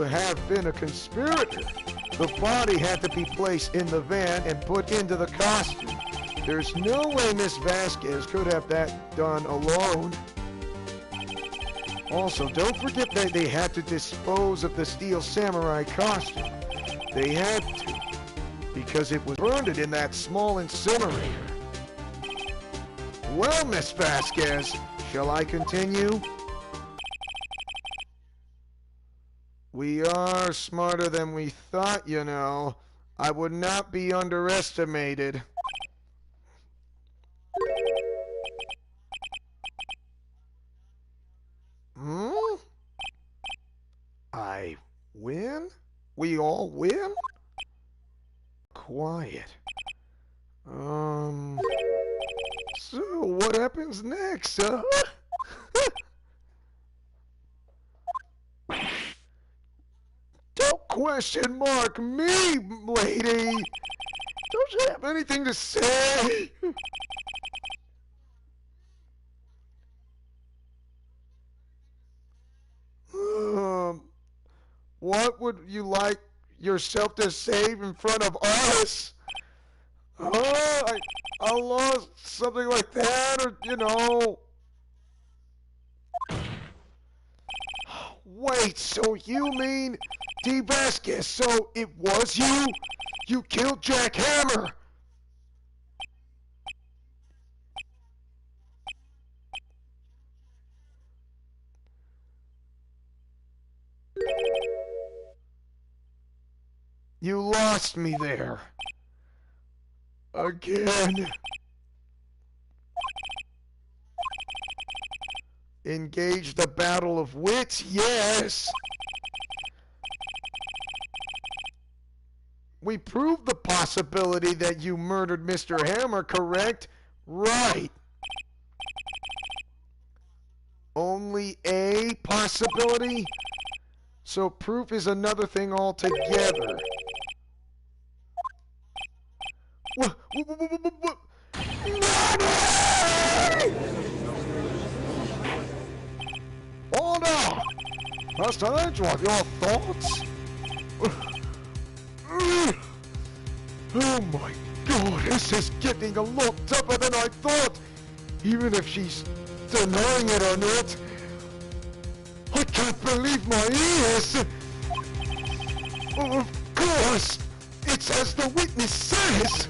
have been a conspirator. The body had to be placed in the van and put into the costume. There's no way Miss Vasquez could have that done alone. Also, don't forget that they had to dispose of the Steel Samurai costume. They had to, because it was burned in that small incinerator. Well, Miss Vasquez, shall I continue? We are smarter than we thought, you know. I would not be underestimated. I win? We all win? Quiet. So what happens next, huh? Don't question mark me, lady! Don't you have anything to say? What would you like yourself to save in front of us? I lost something like that, or, you know. Wait, so you mean D. Vasquez, so it was you? You killed Jack Hammer? You lost me there. Again. Engage the battle of wits? Yes. We proved the possibility that you murdered Mr. Hammer, correct? Right. Only a possibility? So proof is another thing altogether. What? Order! Master Angel, your thoughts? Oh my god, this is getting a lot tougher than I thought! Even if she's denying it or not. I can't believe my ears! Of course! It's as the witness says!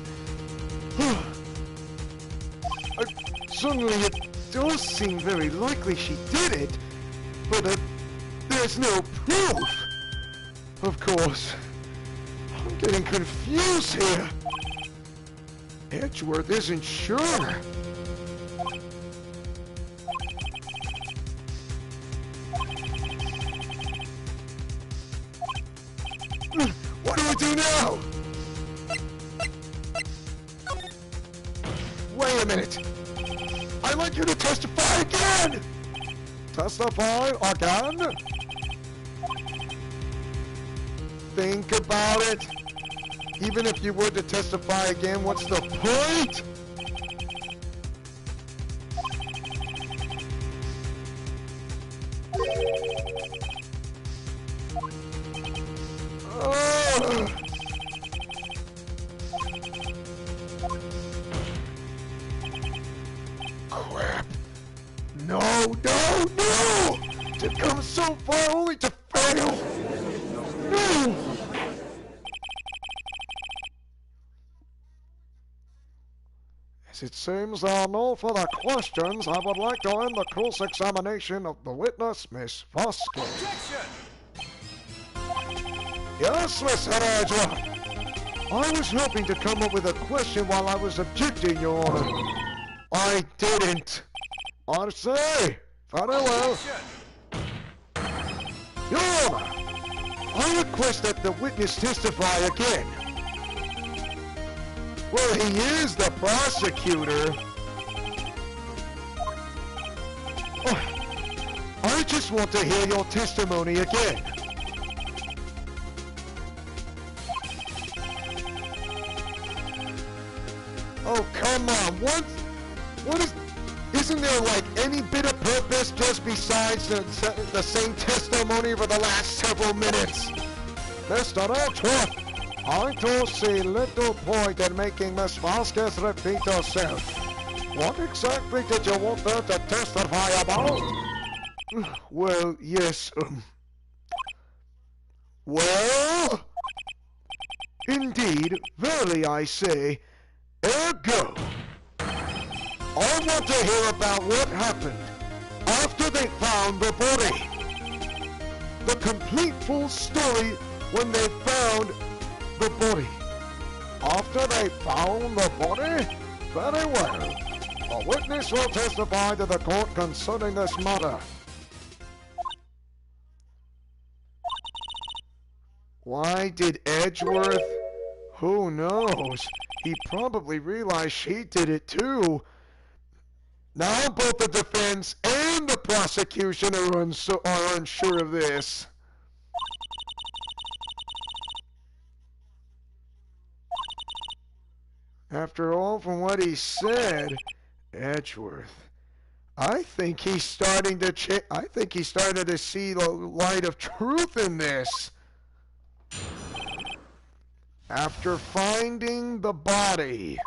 Suddenly it does seem very likely she did it, but there's no proof! Of course. I'm getting confused here. Edgeworth isn't sure. What do we do now? Wait a minute. I'd like you to testify again! Testify again? Think about it. Even if you were to testify again, what's the point? Crap. No, no, no! To come so far only to fail! No! As it seems there are no further questions, I would like to end the cross-examination of the witness, Miss Vasquez. Objection! Yes, Miss Edgeworth. I was hoping to come up with a question while I was objecting, Your Honor. I didn't. I say, very well. Your Honor, I request that the witness testify again. Well, he is the prosecutor. Oh, I just want to hear your testimony again. Oh, come on. What is... Isn't there, like, any bit of purpose just besides the same testimony for the last several minutes? Mr. Arkham, I don't see little point in making Miss Vasquez repeat herself. What exactly did you want her to testify about? Well, yes, well, indeed, verily I say, ergo. I want to hear about what happened after they found the body. The complete full story when they found the body. After they found the body? Very well. A witness will testify to the court concerning this matter. Why did Edgeworth? Who knows? He probably realized she did it too. Now both the defense and the prosecution are unsure of this. After all, from what he said, Edgeworth, I think he's starting to I think he's starting to see the light of truth in this. After finding the body,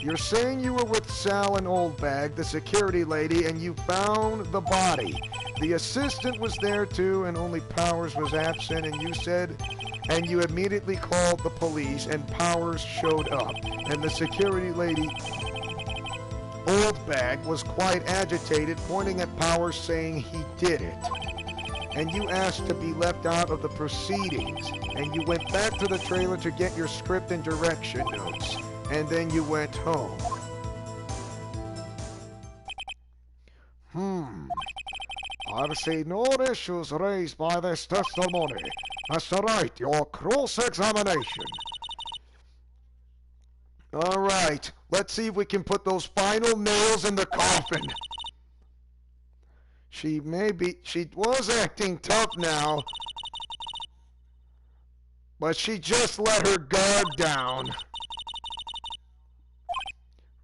you're saying you were with Sal and Oldbag, the security lady, and you found the body. The assistant was there too, and only Powers was absent, and you said, and you immediately called the police, and Powers showed up, and the security lady, Oldbag, was quite agitated, pointing at Powers saying he did it. And you asked to be left out of the proceedings, and you went back to the trailer to get your script and direction notes, and then you went home. I've seen no issues raised by this testimony. Mr. Wright, your cross-examination. All right, let's see if we can put those final nails in the coffin. She was acting tough now, but she just let her guard down.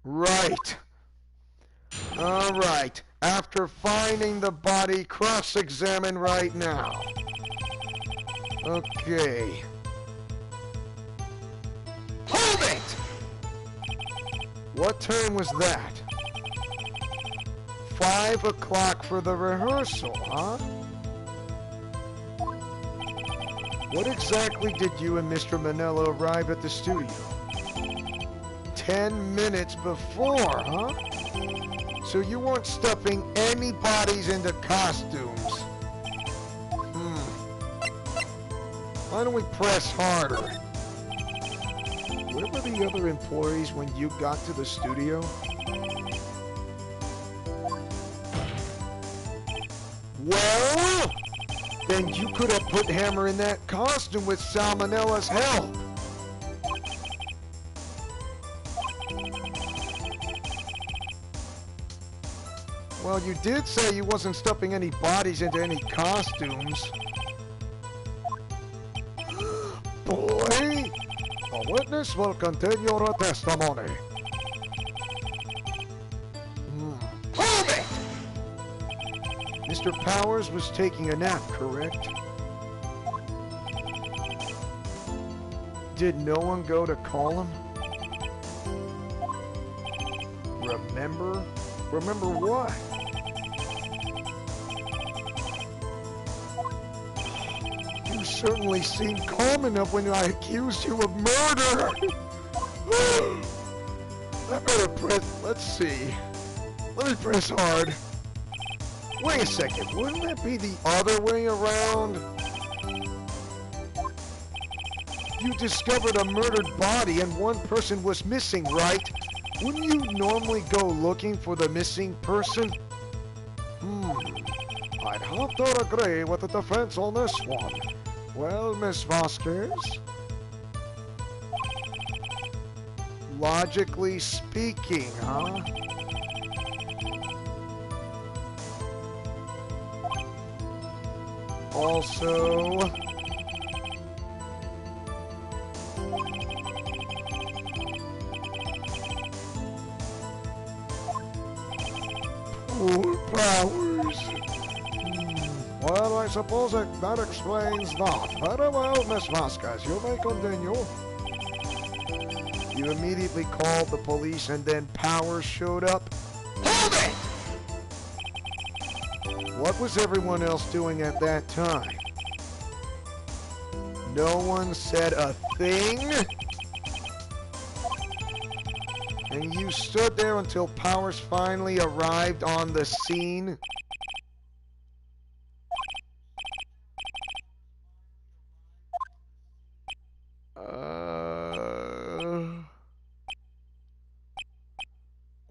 Right. All right. After finding the body, cross-examine right now. Okay. Hold it! What time was that? 5 o'clock for the rehearsal, huh? What exactly did you and Mr. Manello arrive at the studio? 10 minutes before, huh? So you weren't stuffing any bodies into costumes. Why don't we press harder? Where were the other employees when you got to the studio? Well, then you could have put Hammer in that costume with Salmonella's help. Well, you did say you wasn't stuffing any bodies into any costumes. Boy, a witness will continue her testimony. Hold it! Mr. Powers was taking a nap, correct? Did no one go to call him? Remember? Remember what? You certainly seemed calm enough when I accused you of murder! I better press... Let's see. Let me press hard. Wait a second, wouldn't that be the other way around? You discovered a murdered body and one person was missing, right? Wouldn't you normally go looking for the missing person? I'd have to agree with the defense on this one. Well, Miss Vasquez? Logically speaking, huh? Also... Poor Powers. Well, I suppose that explains that. Very well, Miss Vasquez, you may continue. You immediately called the police and then Powers showed up? Hold it! What was everyone else doing at that time? No one said a thing? And you stood there until Powers finally arrived on the scene?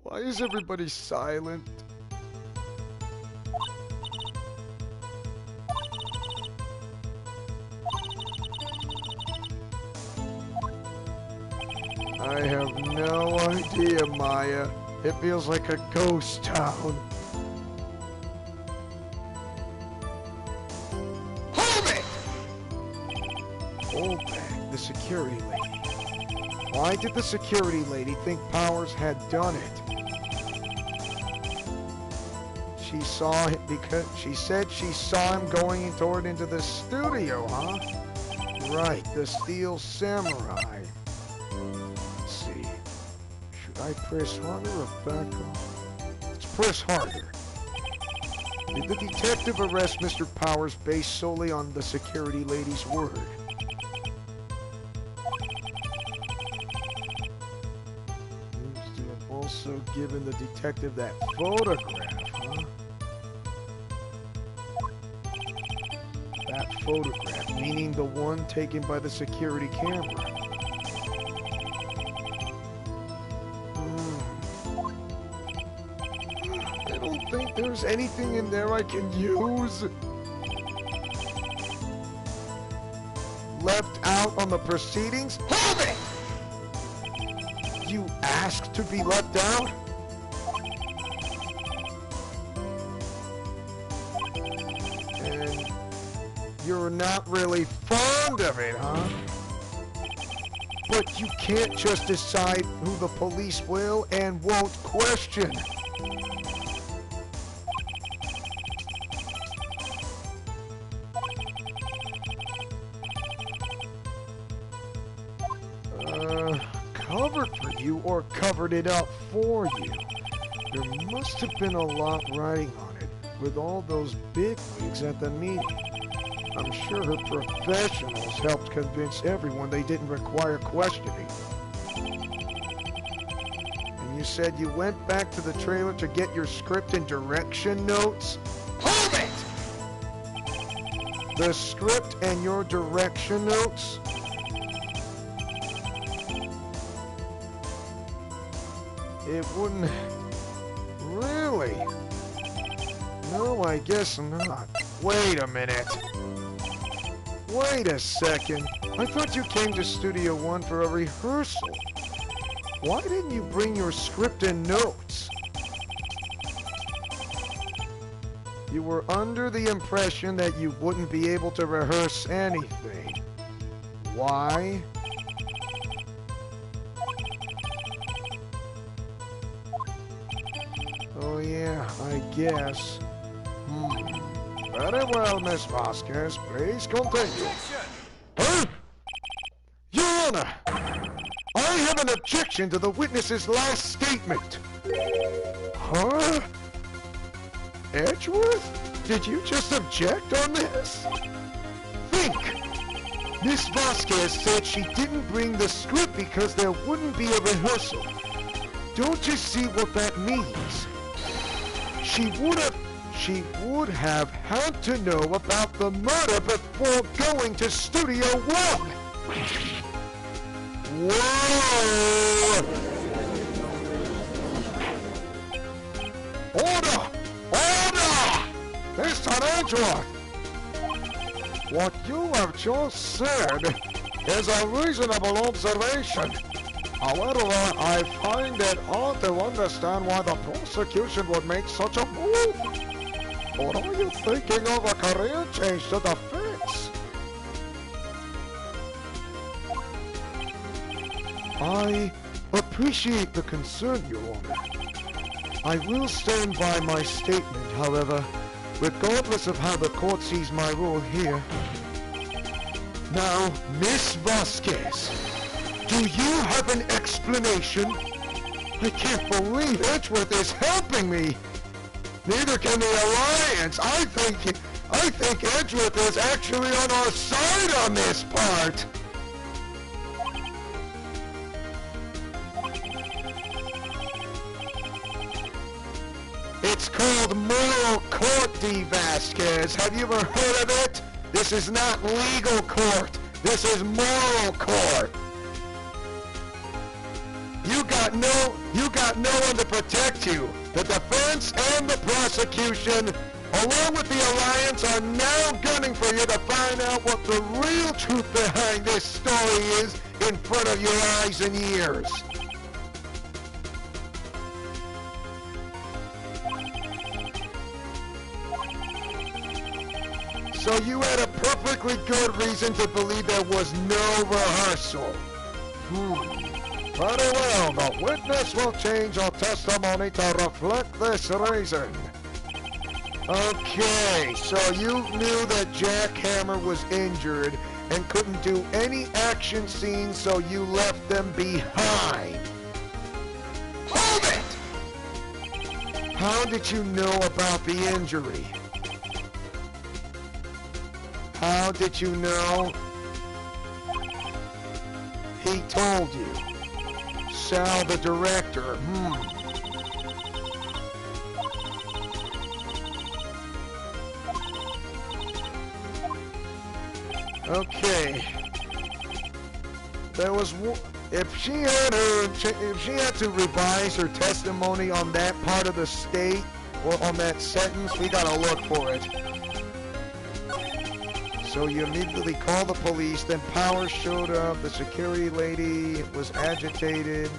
Why is everybody silent? I have no idea, Maya. It feels like a ghost town. Hold it! Hold back, the security lady. Why did the security lady think Powers had done it? She saw it because she said she saw him going into the studio, huh? Right, the Steel Samurai. Let's see. Should I press harder or back off? Let's press harder. Did the detective arrest Mr. Powers based solely on the security lady's word? Seems to have also given the detective that photograph, huh? That photograph, meaning the one taken by the security camera. I don't think there's anything in there I can use. Left out on the proceedings? Hold it! You asked to be left out? And you're not really fond of it, huh? But you can't just decide who the police will and won't question. Covered for you or covered it up for you? There must have been a lot riding on it with all those bigwigs at the meeting. I'm sure her professionals helped convince everyone they didn't require questioning. And you said you went back to the trailer to get your script and direction notes? Hold it! The script and your direction notes? It wouldn't... Really? No, I guess not. Wait a minute. Wait a second. I thought you came to Studio One for a rehearsal. Why didn't you bring your script and notes? You were under the impression that you wouldn't be able to rehearse anything. Why? Oh yeah, I guess. Very well, Miss Vasquez. Please continue. Huh? Your Honor, I have an objection to the witness's last statement. Huh? Edgeworth? Did you just object on this? Think! Miss Vasquez said she didn't bring the script because there wouldn't be a rehearsal. Don't you see what that means? She would have had to know about the murder before going to Studio One. Whoa! Order! Order! Mr. Edgeworth! What you have just said is a reasonable observation. However, I find it hard to understand why the prosecution would make such a move. Or are you thinking of a career change to the fix? I appreciate the concern, Your Honor. I will stand by my statement, however. regardless of how the court sees my role here. Now, Miss Vasquez, do you have an explanation? I can't believe Edgeworth is helping me. Neither can the Alliance. I think Edgeworth is actually on our side on this part. It's called moral court, D. Vasquez. Have you ever heard of it? This is not legal court. This is moral court. You got no one to protect you. The defense and the prosecution, along with the Alliance, are now gunning for you to find out what the real truth behind this story is in front of your eyes and ears. So you had a perfectly good reason to believe there was no rehearsal. Very well, the witness will change our testimony to reflect this reason. Okay, so you knew that Jack Hammer was injured and couldn't do any action scenes, so you left them behind. Hold it! How did you know about the injury? How did you know? He told you. Sal, the director. Okay. There was if she had to revise her testimony on that part of the state or on that sentence, we gotta look for it. So you immediately called the police, then Powers showed up, the security lady was agitated,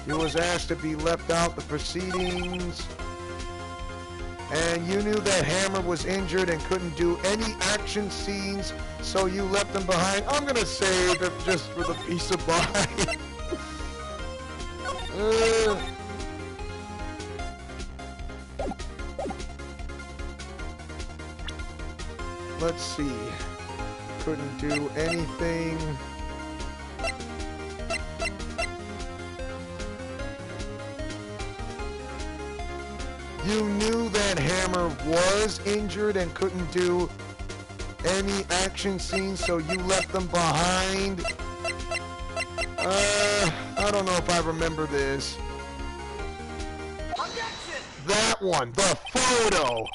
he was asked to be left out the proceedings, and you knew that Hammer was injured and couldn't do any action scenes, so you left him behind. I'm gonna save it just for the peace of mind. Let's see. Couldn't do anything. You knew that Hammer was injured and couldn't do any action scenes, so you left them behind. I don't know if I remember this. Objection! That one, the photo.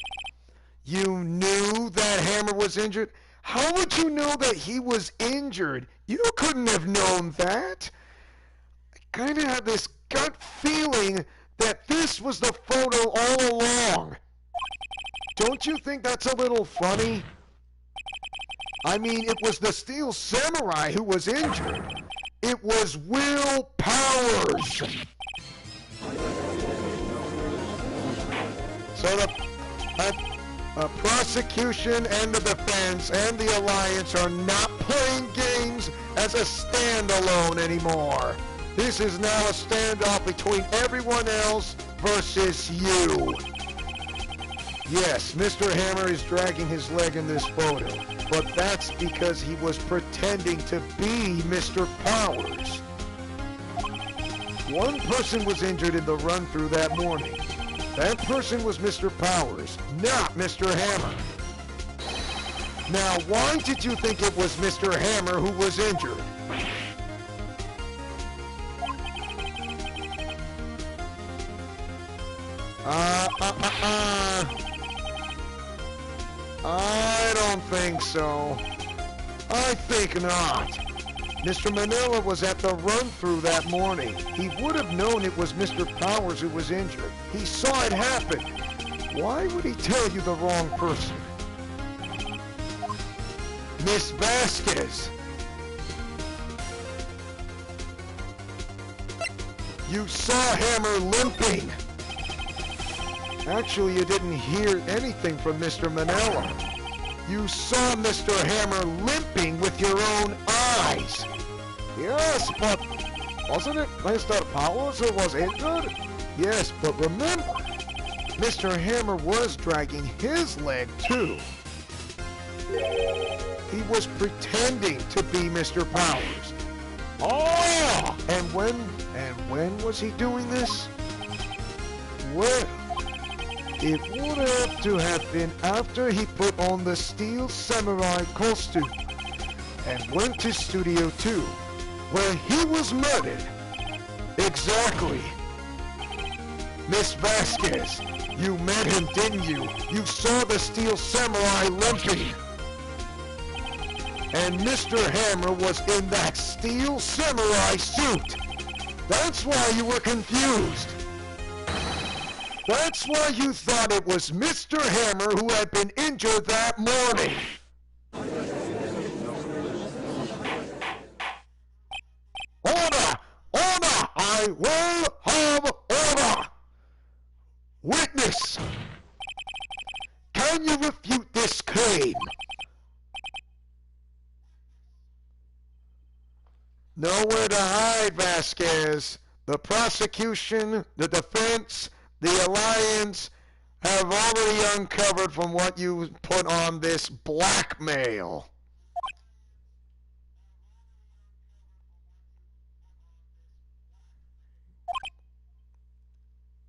You knew that Hammer was injured? How would you know that he was injured? You couldn't have known that. I kind of had this gut feeling that this was the photo all along. Don't you think that's a little funny? I mean, it was the Steel Samurai who was injured. It was Will Powers. So the prosecution and the defense and the Alliance are not playing games as a standalone anymore. This is now a standoff between everyone else versus you. Yes, Mr. Hammer is dragging his leg in this photo, but that's because he was pretending to be Mr. Powers. One person was injured in the run-through that morning. That person was Mr. Powers, not Mr. Hammer. Now, why did you think it was Mr. Hammer who was injured? I don't think so. I think not. Mr. Manila was at the run-through that morning. He would have known it was Mr. Powers who was injured. He saw it happen. Why would he tell you the wrong person? Miss Vasquez. You saw Hammer limping. Actually, you didn't hear anything from Mr. Manila. You saw Mr. Hammer limping with your own eyes. Yes, but wasn't it Mr. Powers who was injured? Yes, but remember, Mr. Hammer was dragging his leg too. He was pretending to be Mr. Powers. Oh! And when was he doing this? Well, it would have to have been after he put on the steel samurai costume and went to Studio 2, where he was murdered. Exactly. Miss Vasquez, you met him, didn't you? You saw the steel samurai limping. And Mr. Hammer was in that steel samurai suit. That's why you were confused. That's why you thought it was Mr. Hammer who had been injured that morning. Order! Order! I will have order! Witness! Can you refute this claim? Nowhere to hide, Vasquez. The prosecution, the defense, the alliance have already uncovered from what you put on this blackmail.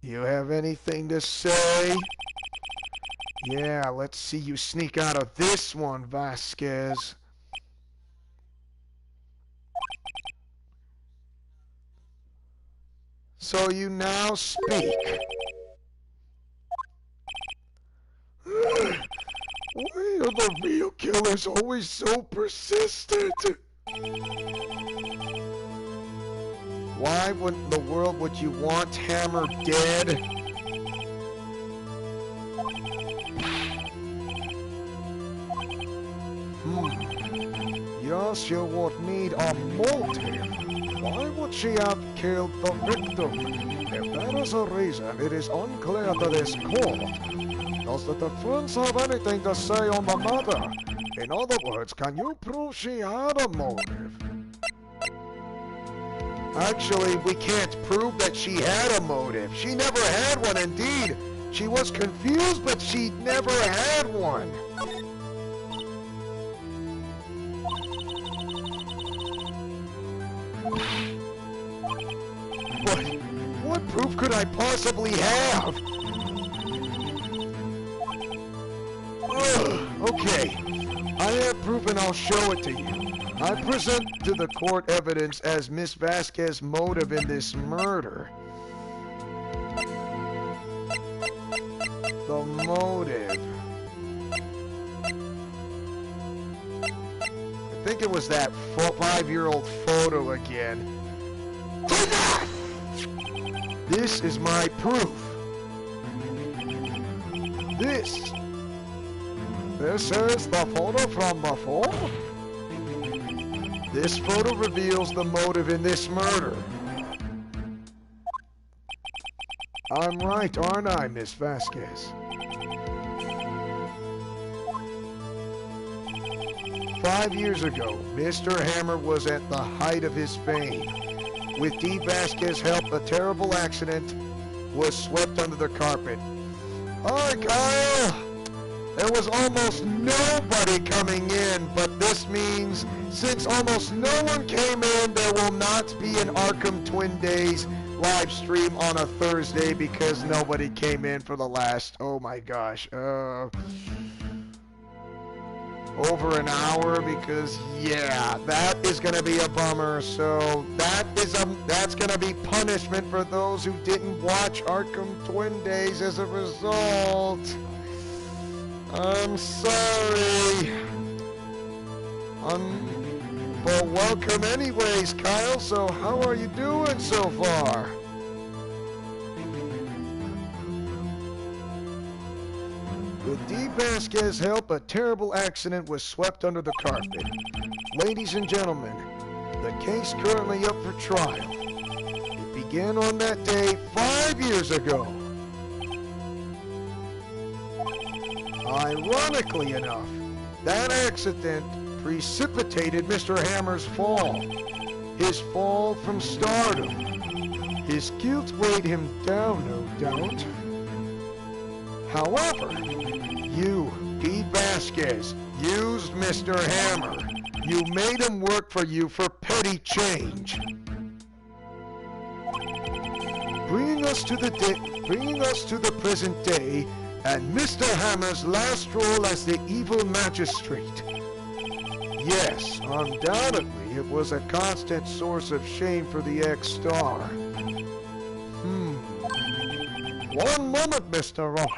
You have anything to say? Yeah, let's see you sneak out of this one, Vasquez. So you now speak. Why are the real killers always so persistent? Why in the world would you want Hammer dead? Yes, you would need a motive. Why would she have killed the victim? If there is a reason, it is unclear to this court. Does the defense have anything to say on the matter? In other words, can you prove she had a motive? Actually, we can't prove that she had a motive. She never had one, indeed. She was confused, but she never had one. What proof could I possibly have? Okay, I have proof and I'll show it to you. I present to the court evidence as Miss Vasquez's motive in this murder. The motive. I think it was that 5-year-old photo again. This is my proof. This is the photo from before. This photo reveals the motive in this murder. I'm right, aren't I, Miss Vasquez? 5 years ago, Mr. Hammer was at the height of his fame. With D. Vasquez's help, a terrible accident was swept under the carpet. Hi, Kyle! There was almost nobody coming in, but this means since almost no one came in, there will not be an Arkham Twin Days live stream on a Thursday because nobody came in for the last, oh my gosh, over an hour, because yeah, that is gonna be a bummer. So that's gonna be punishment for those who didn't watch Arkham Twin Days as a result. I'm sorry. But welcome anyways, Kyle. So how are you doing so far? With D. Vasquez's help, a terrible accident was swept under the carpet. Ladies and gentlemen, the case currently up for trial. It began on that day 5 years ago. Ironically enough, that accident precipitated Mr. Hammer's fall. His fall from stardom. His guilt weighed him down, no doubt. However, you, D. Vasquez, used Mr. Hammer. You made him work for you for petty change. Bringing us to the present day, and Mr. Hammer's last role as the evil magistrate. Yes, undoubtedly, it was a constant source of shame for the ex-star. One moment, Mr. Wright.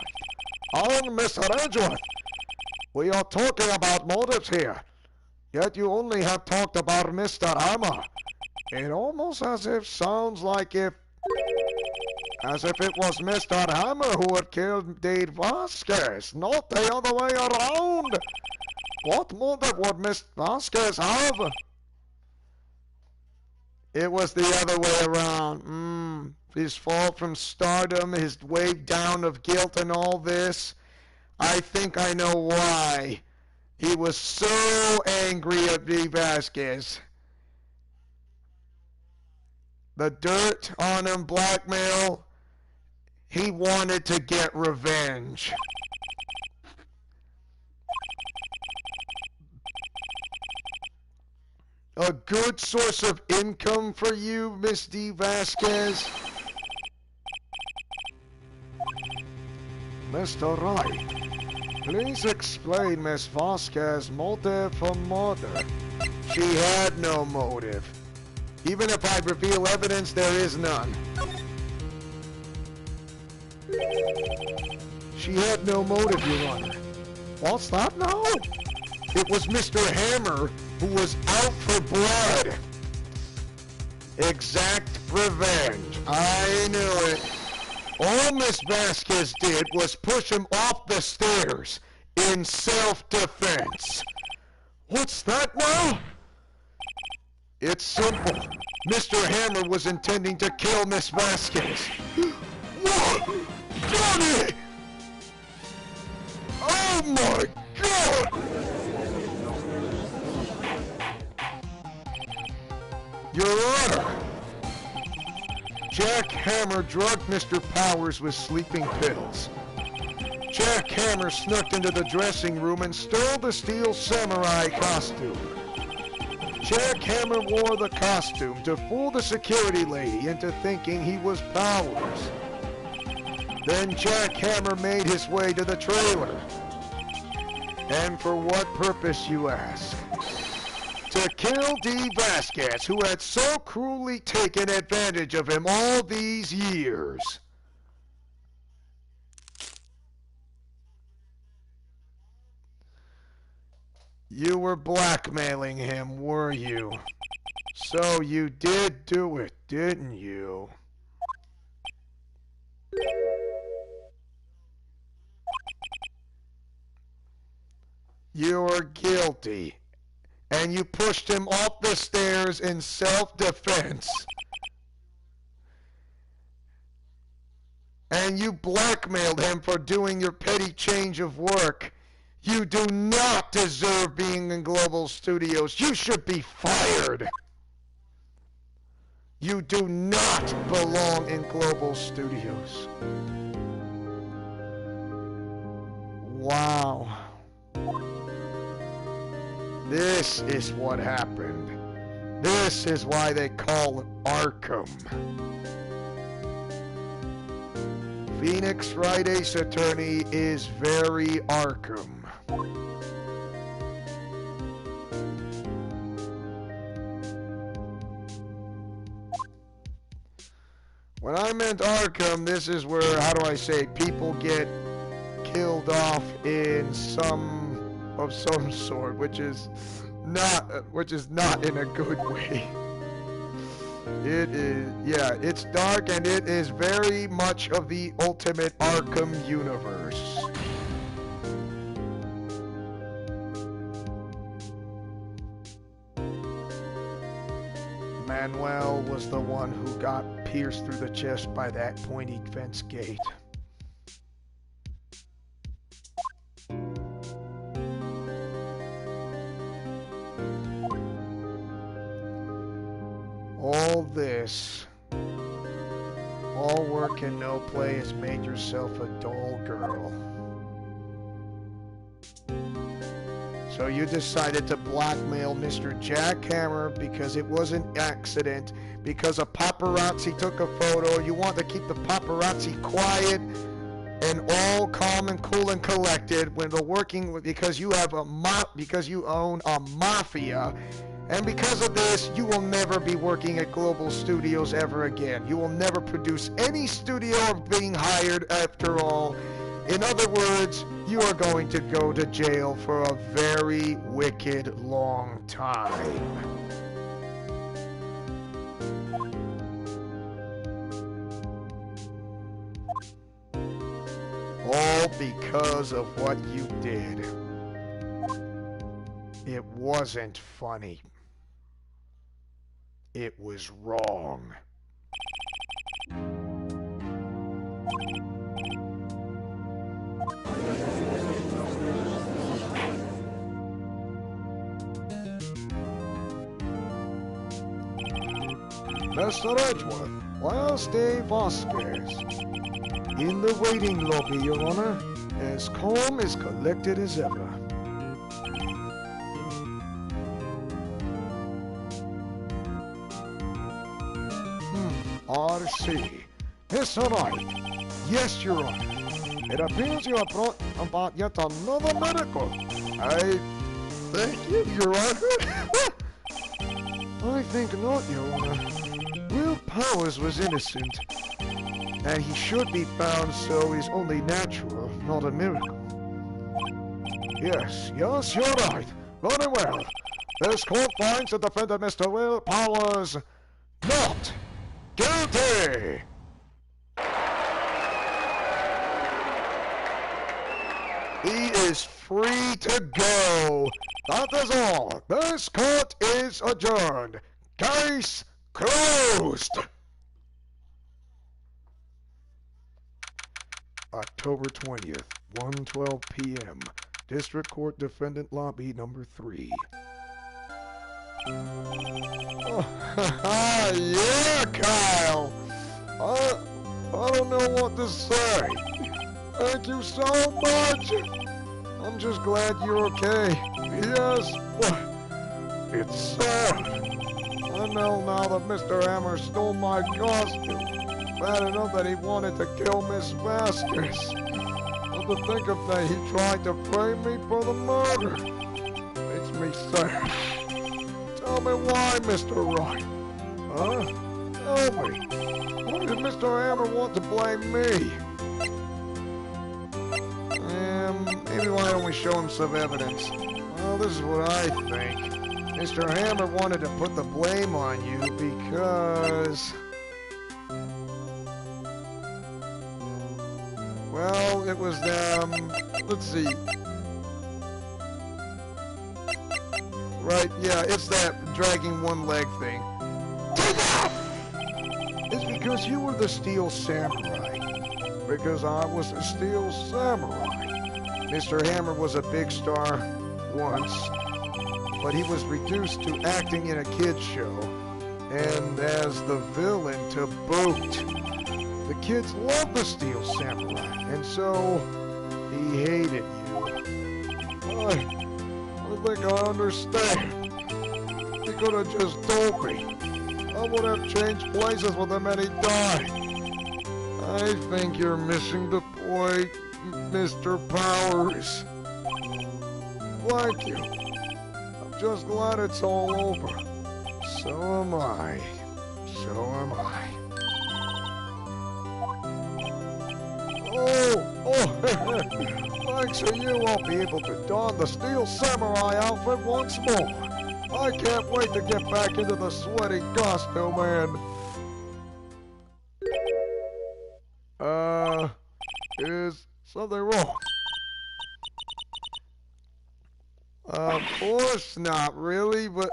I'm Mr. Edgeworth. We are talking about motives here. Yet you only have talked about Mr. Hammer. It almost sounds like it was Mr. Hammer who had killed Dave Vasquez, not the other way around. What motive would Miss Vasquez have? It was the other way around. His fall from stardom, his wave down of guilt and all this. I think I know why. He was so angry at Dave Vasquez. The dirt on him, blackmail. He wanted to get revenge. A good source of income for you, Miss D. Vasquez? Mr. Wright, please explain Miss Vasquez's motive for murder. She had no motive. Even if I reveal evidence, there is none. She had no motive, Your Honor. What's that now? It was Mr. Hammer who was out for blood. Exact revenge. I knew it. All Miss Vasquez did was push him off the stairs in self-defense. What's that now? It's simple. Mr. Hammer was intending to kill Miss Vasquez. What? Johnny! Oh my God! Your Honor, Jack Hammer drugged Mr. Powers with sleeping pills. Jack Hammer snuck into the dressing room and stole the steel samurai costume. Jack Hammer wore the costume to fool the security lady into thinking he was Powers. Then Jack Hammer made his way to the trailer. And for what purpose, you ask? To kill D. Vasquez, who had so cruelly taken advantage of him all these years. You were blackmailing him, were you? So you did do it, didn't you? You're guilty. And you pushed him off the stairs in self-defense. And you blackmailed him for doing your petty change of work. You do not deserve being in Global Studios. You should be fired. You do not belong in Global Studios. Wow. This is what happened. This is why they call it Arkham. Phoenix Wright Ace Attorney is very Arkham. When I meant Arkham, this is where, how do I say, people get killed off in some sort, which is not in a good way. It is, yeah, it's dark and it is very much of the ultimate Arkham universe. Manuel was the one who got pierced through the chest by that pointy fence gate. no work and no play has made yourself a dull girl. So you decided to blackmail Mr. Jackhammer because it was an accident, because a paparazzi took a photo. You want to keep the paparazzi quiet and all calm and cool and collected when they're working, because you have because you own a mafia. And because of this, you will never be working at Global Studios ever again. You will never produce any studio of being hired after all. In other words, you are going to go to jail for a very wicked long time. All because of what you did. It wasn't funny. It was wrong. Mr. Edgeworth, where's Dave Vasquez? In the waiting lobby, Your Honor, as calm as collected as ever. R.C. Mr. Wright. Yes, Your Honor. It appears you have brought about yet another medical. I thank you, Your Honor. I think not, Your Honor. Will Powers was innocent, and he should be found, so is only natural, not a miracle. Yes, you're right. Very well. This court finds the defendant, Mr. Will Powers, not guilty! He is free to go. That is all. This court is adjourned. Case closed. October 20th, 1:12 p.m. District Court Defendant Lobby number 3. Oh, yeah, Kyle. I don't know what to say. Thank you so much. I'm just glad you're okay. Yes, but it's sad. I know now that Mr. Hammer stole my costume. Bad enough that he wanted to kill Miss Vasquez. But to think of that he tried to frame me for the murder makes me sad. Tell me why, Mr. Wright. Huh? Tell me. Why did Mr. Hammer want to blame me? Maybe why don't we show him some evidence? Well, this is what I think. Mr. Hammer wanted to put the blame on you because... well, it was, let's see. Right, yeah, it's that dragging one leg thing. It's because you were the Steel Samurai. Because I was the Steel Samurai. Mr. Hammer was a big star once, but he was reduced to acting in a kid's show, and as the villain to boot. The kids loved the Steel Samurai, and so he hated you. I think I understand. He could have just told me. I would have changed places with him and he died. I think you're missing the point, Mr. Powers. Thank you. I'm just glad it's all over. So am I. So am I. Thanks to you, I'll be able to don the Steel Samurai outfit once more. I can't wait to get back into the sweaty costume and... is something wrong? Of course not, really, but...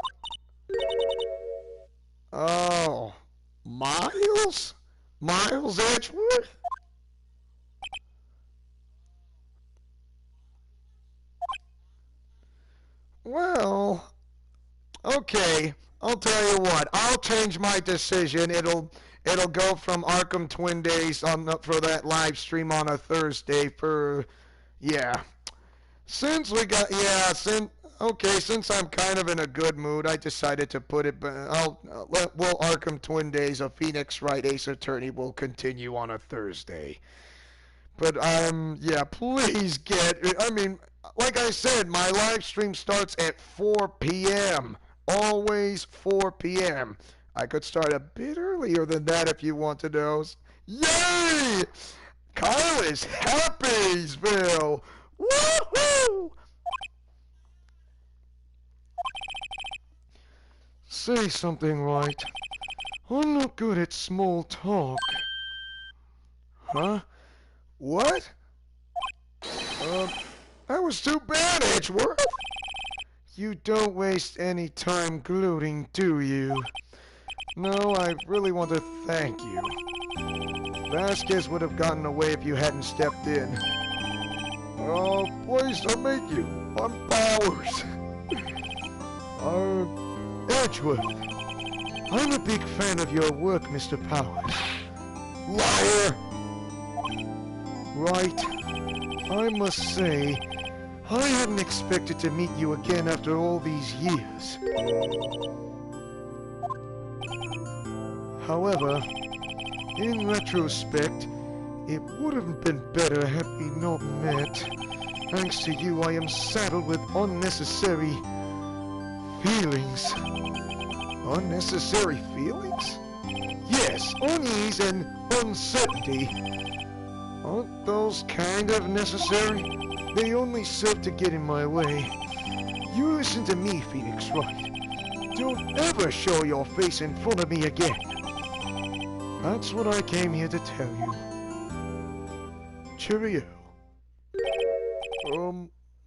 oh, Miles? Miles Edgeworth? Well, okay, I'll tell you what. I'll change my decision. It'll go from Arkham Twin Days for that live stream on a Thursday for yeah. Since we got yeah, since I'm kind of in a good mood, I decided to put it. But well, Arkham Twin Days, a Phoenix Wright Ace Attorney will continue on a Thursday. But yeah, please get. I mean, like I said, my live stream starts at 4 p.m. Always 4 p.m. I could start a bit earlier than that if you want to know. Yay! Kyle is Happysville. Woohoo! Say something, Wright. I'm not good at small talk. Huh? What? That was too bad, Edgeworth. You don't waste any time gloating, do you? No, I really want to thank you. Vasquez would have gotten away if you hadn't stepped in. Oh, pleased to meet you. I'm Powers. Edgeworth. I'm a big fan of your work, Mr. Powers. Liar! Right. I must say, I hadn't expected to meet you again after all these years. However, in retrospect, it would have been better had we not met. Thanks to you, I am saddled with unnecessary feelings. Unnecessary feelings? Yes, unease and uncertainty. Aren't those kind of necessary? They only serve to get in my way. You listen to me, Phoenix Wright. Don't ever show your face in front of me again. That's what I came here to tell you. Cheerio.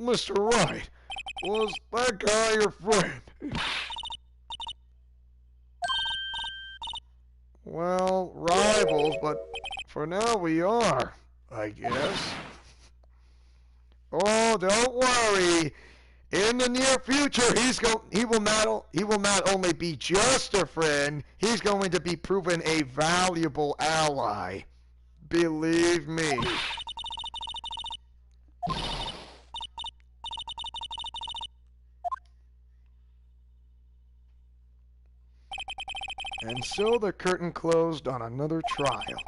Mr. Wright, was that guy your friend? Well, rivals, but for now we are, I guess. Oh, don't worry. In the near future, he will not only be just a friend, he's going to be proven a valuable ally. Believe me. And so the curtain closed on another trial.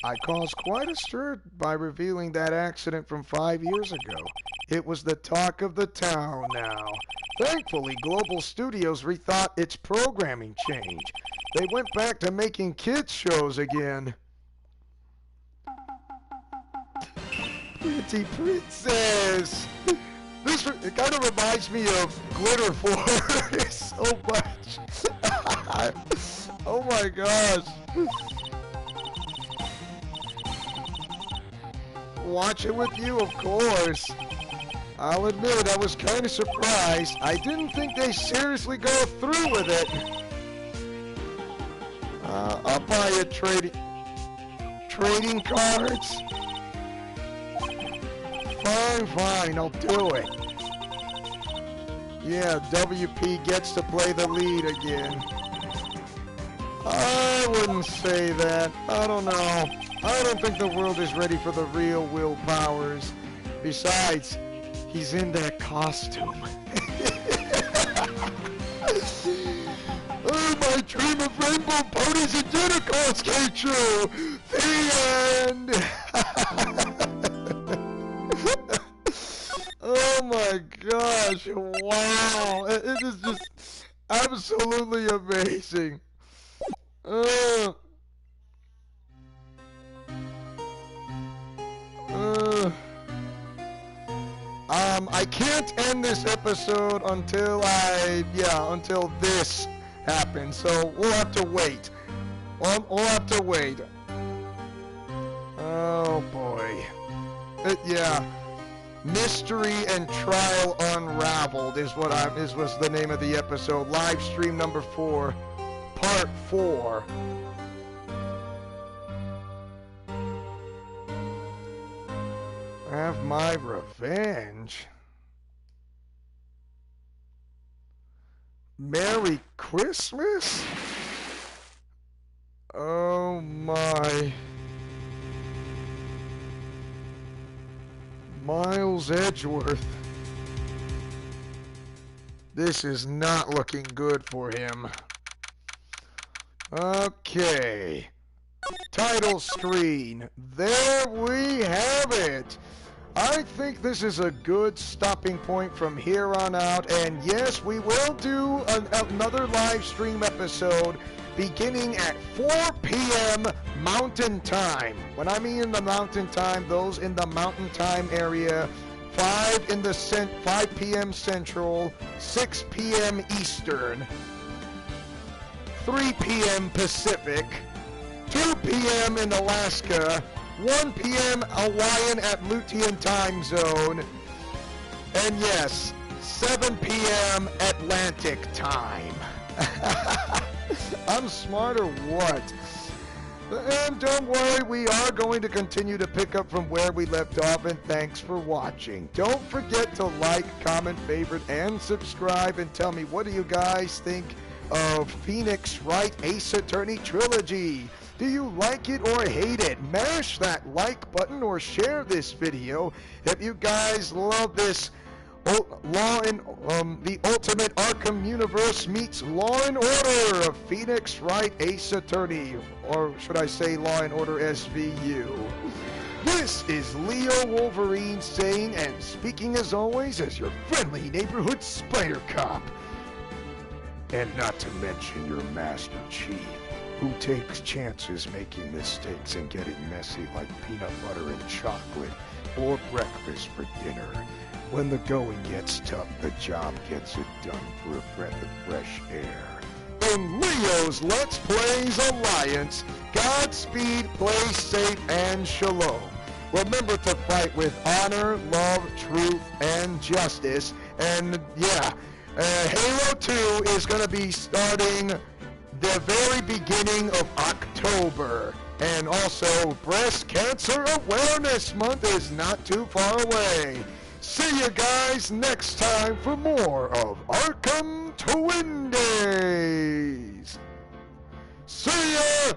I caused quite a stir by revealing that accident from 5 years ago. It was the talk of the town now. Thankfully, Global Studios rethought its programming change. They went back to making kids shows again. Pretty princess! It kind of reminds me of Glitter Force so much. Oh my gosh. Watch it with you, of course. I'll admit I was kind of surprised. I didn't think they seriously go through with it. I'll buy you trading cards. Fine, I'll do it. Yeah, WP gets to play the lead again. I wouldn't say that. I don't know. I don't think the world is ready for the real Will Powers. Besides, he's in that costume. Oh, my dream of rainbow ponies and unicorns came true. The end. Oh my gosh! Wow, it is just absolutely amazing. I can't end this episode until until this happens. So we'll have to wait. We'll have to wait. Oh boy. Yeah. Mystery and Trial Unraveled was the name of the episode. Live stream number 4, part 4. Have my revenge. Merry Christmas? Oh my. Miles Edgeworth. This is not looking good for him. Okay. Title screen. There we have it. I think this is a good stopping point from here on out. And yes, we will do another live stream episode beginning at 4 p.m. Mountain Time. When I mean in the Mountain Time, those in the Mountain Time area, 5 p.m. Central, 6 p.m. Eastern, 3 p.m. Pacific, 2 p.m. in Alaska, 1 p.m. Hawaiian Aleutian Time Zone, and yes, 7 p.m. Atlantic Time. I'm smart or what? And don't worry, we are going to continue to pick up from where we left off, and thanks for watching. Don't forget to like, comment, favorite, and subscribe, and tell me, what do you guys think of Phoenix Wright Ace Attorney Trilogy? Do you like it or hate it? Mash that like button or share this video if you guys love this the Ultimate Arkham Universe meets Law and Order of Phoenix Wright Ace Attorney, or should I say Law and Order SVU. This is Leo Wolverine saying and speaking as always as your friendly neighborhood Spider Cop. And not to mention your Master Chief, who takes chances making mistakes and getting messy like peanut butter and chocolate or breakfast for dinner. When the going gets tough, the job gets it done for a breath of fresh air. In Leo's Let's Plays Alliance, Godspeed, play safe, and shalom. Remember to fight with honor, love, truth, and justice. And yeah, Halo 2 is going to be starting the very beginning of October. And also, Breast Cancer Awareness Month is not too far away. See you guys next time for more of Arkham Twin Days. See ya!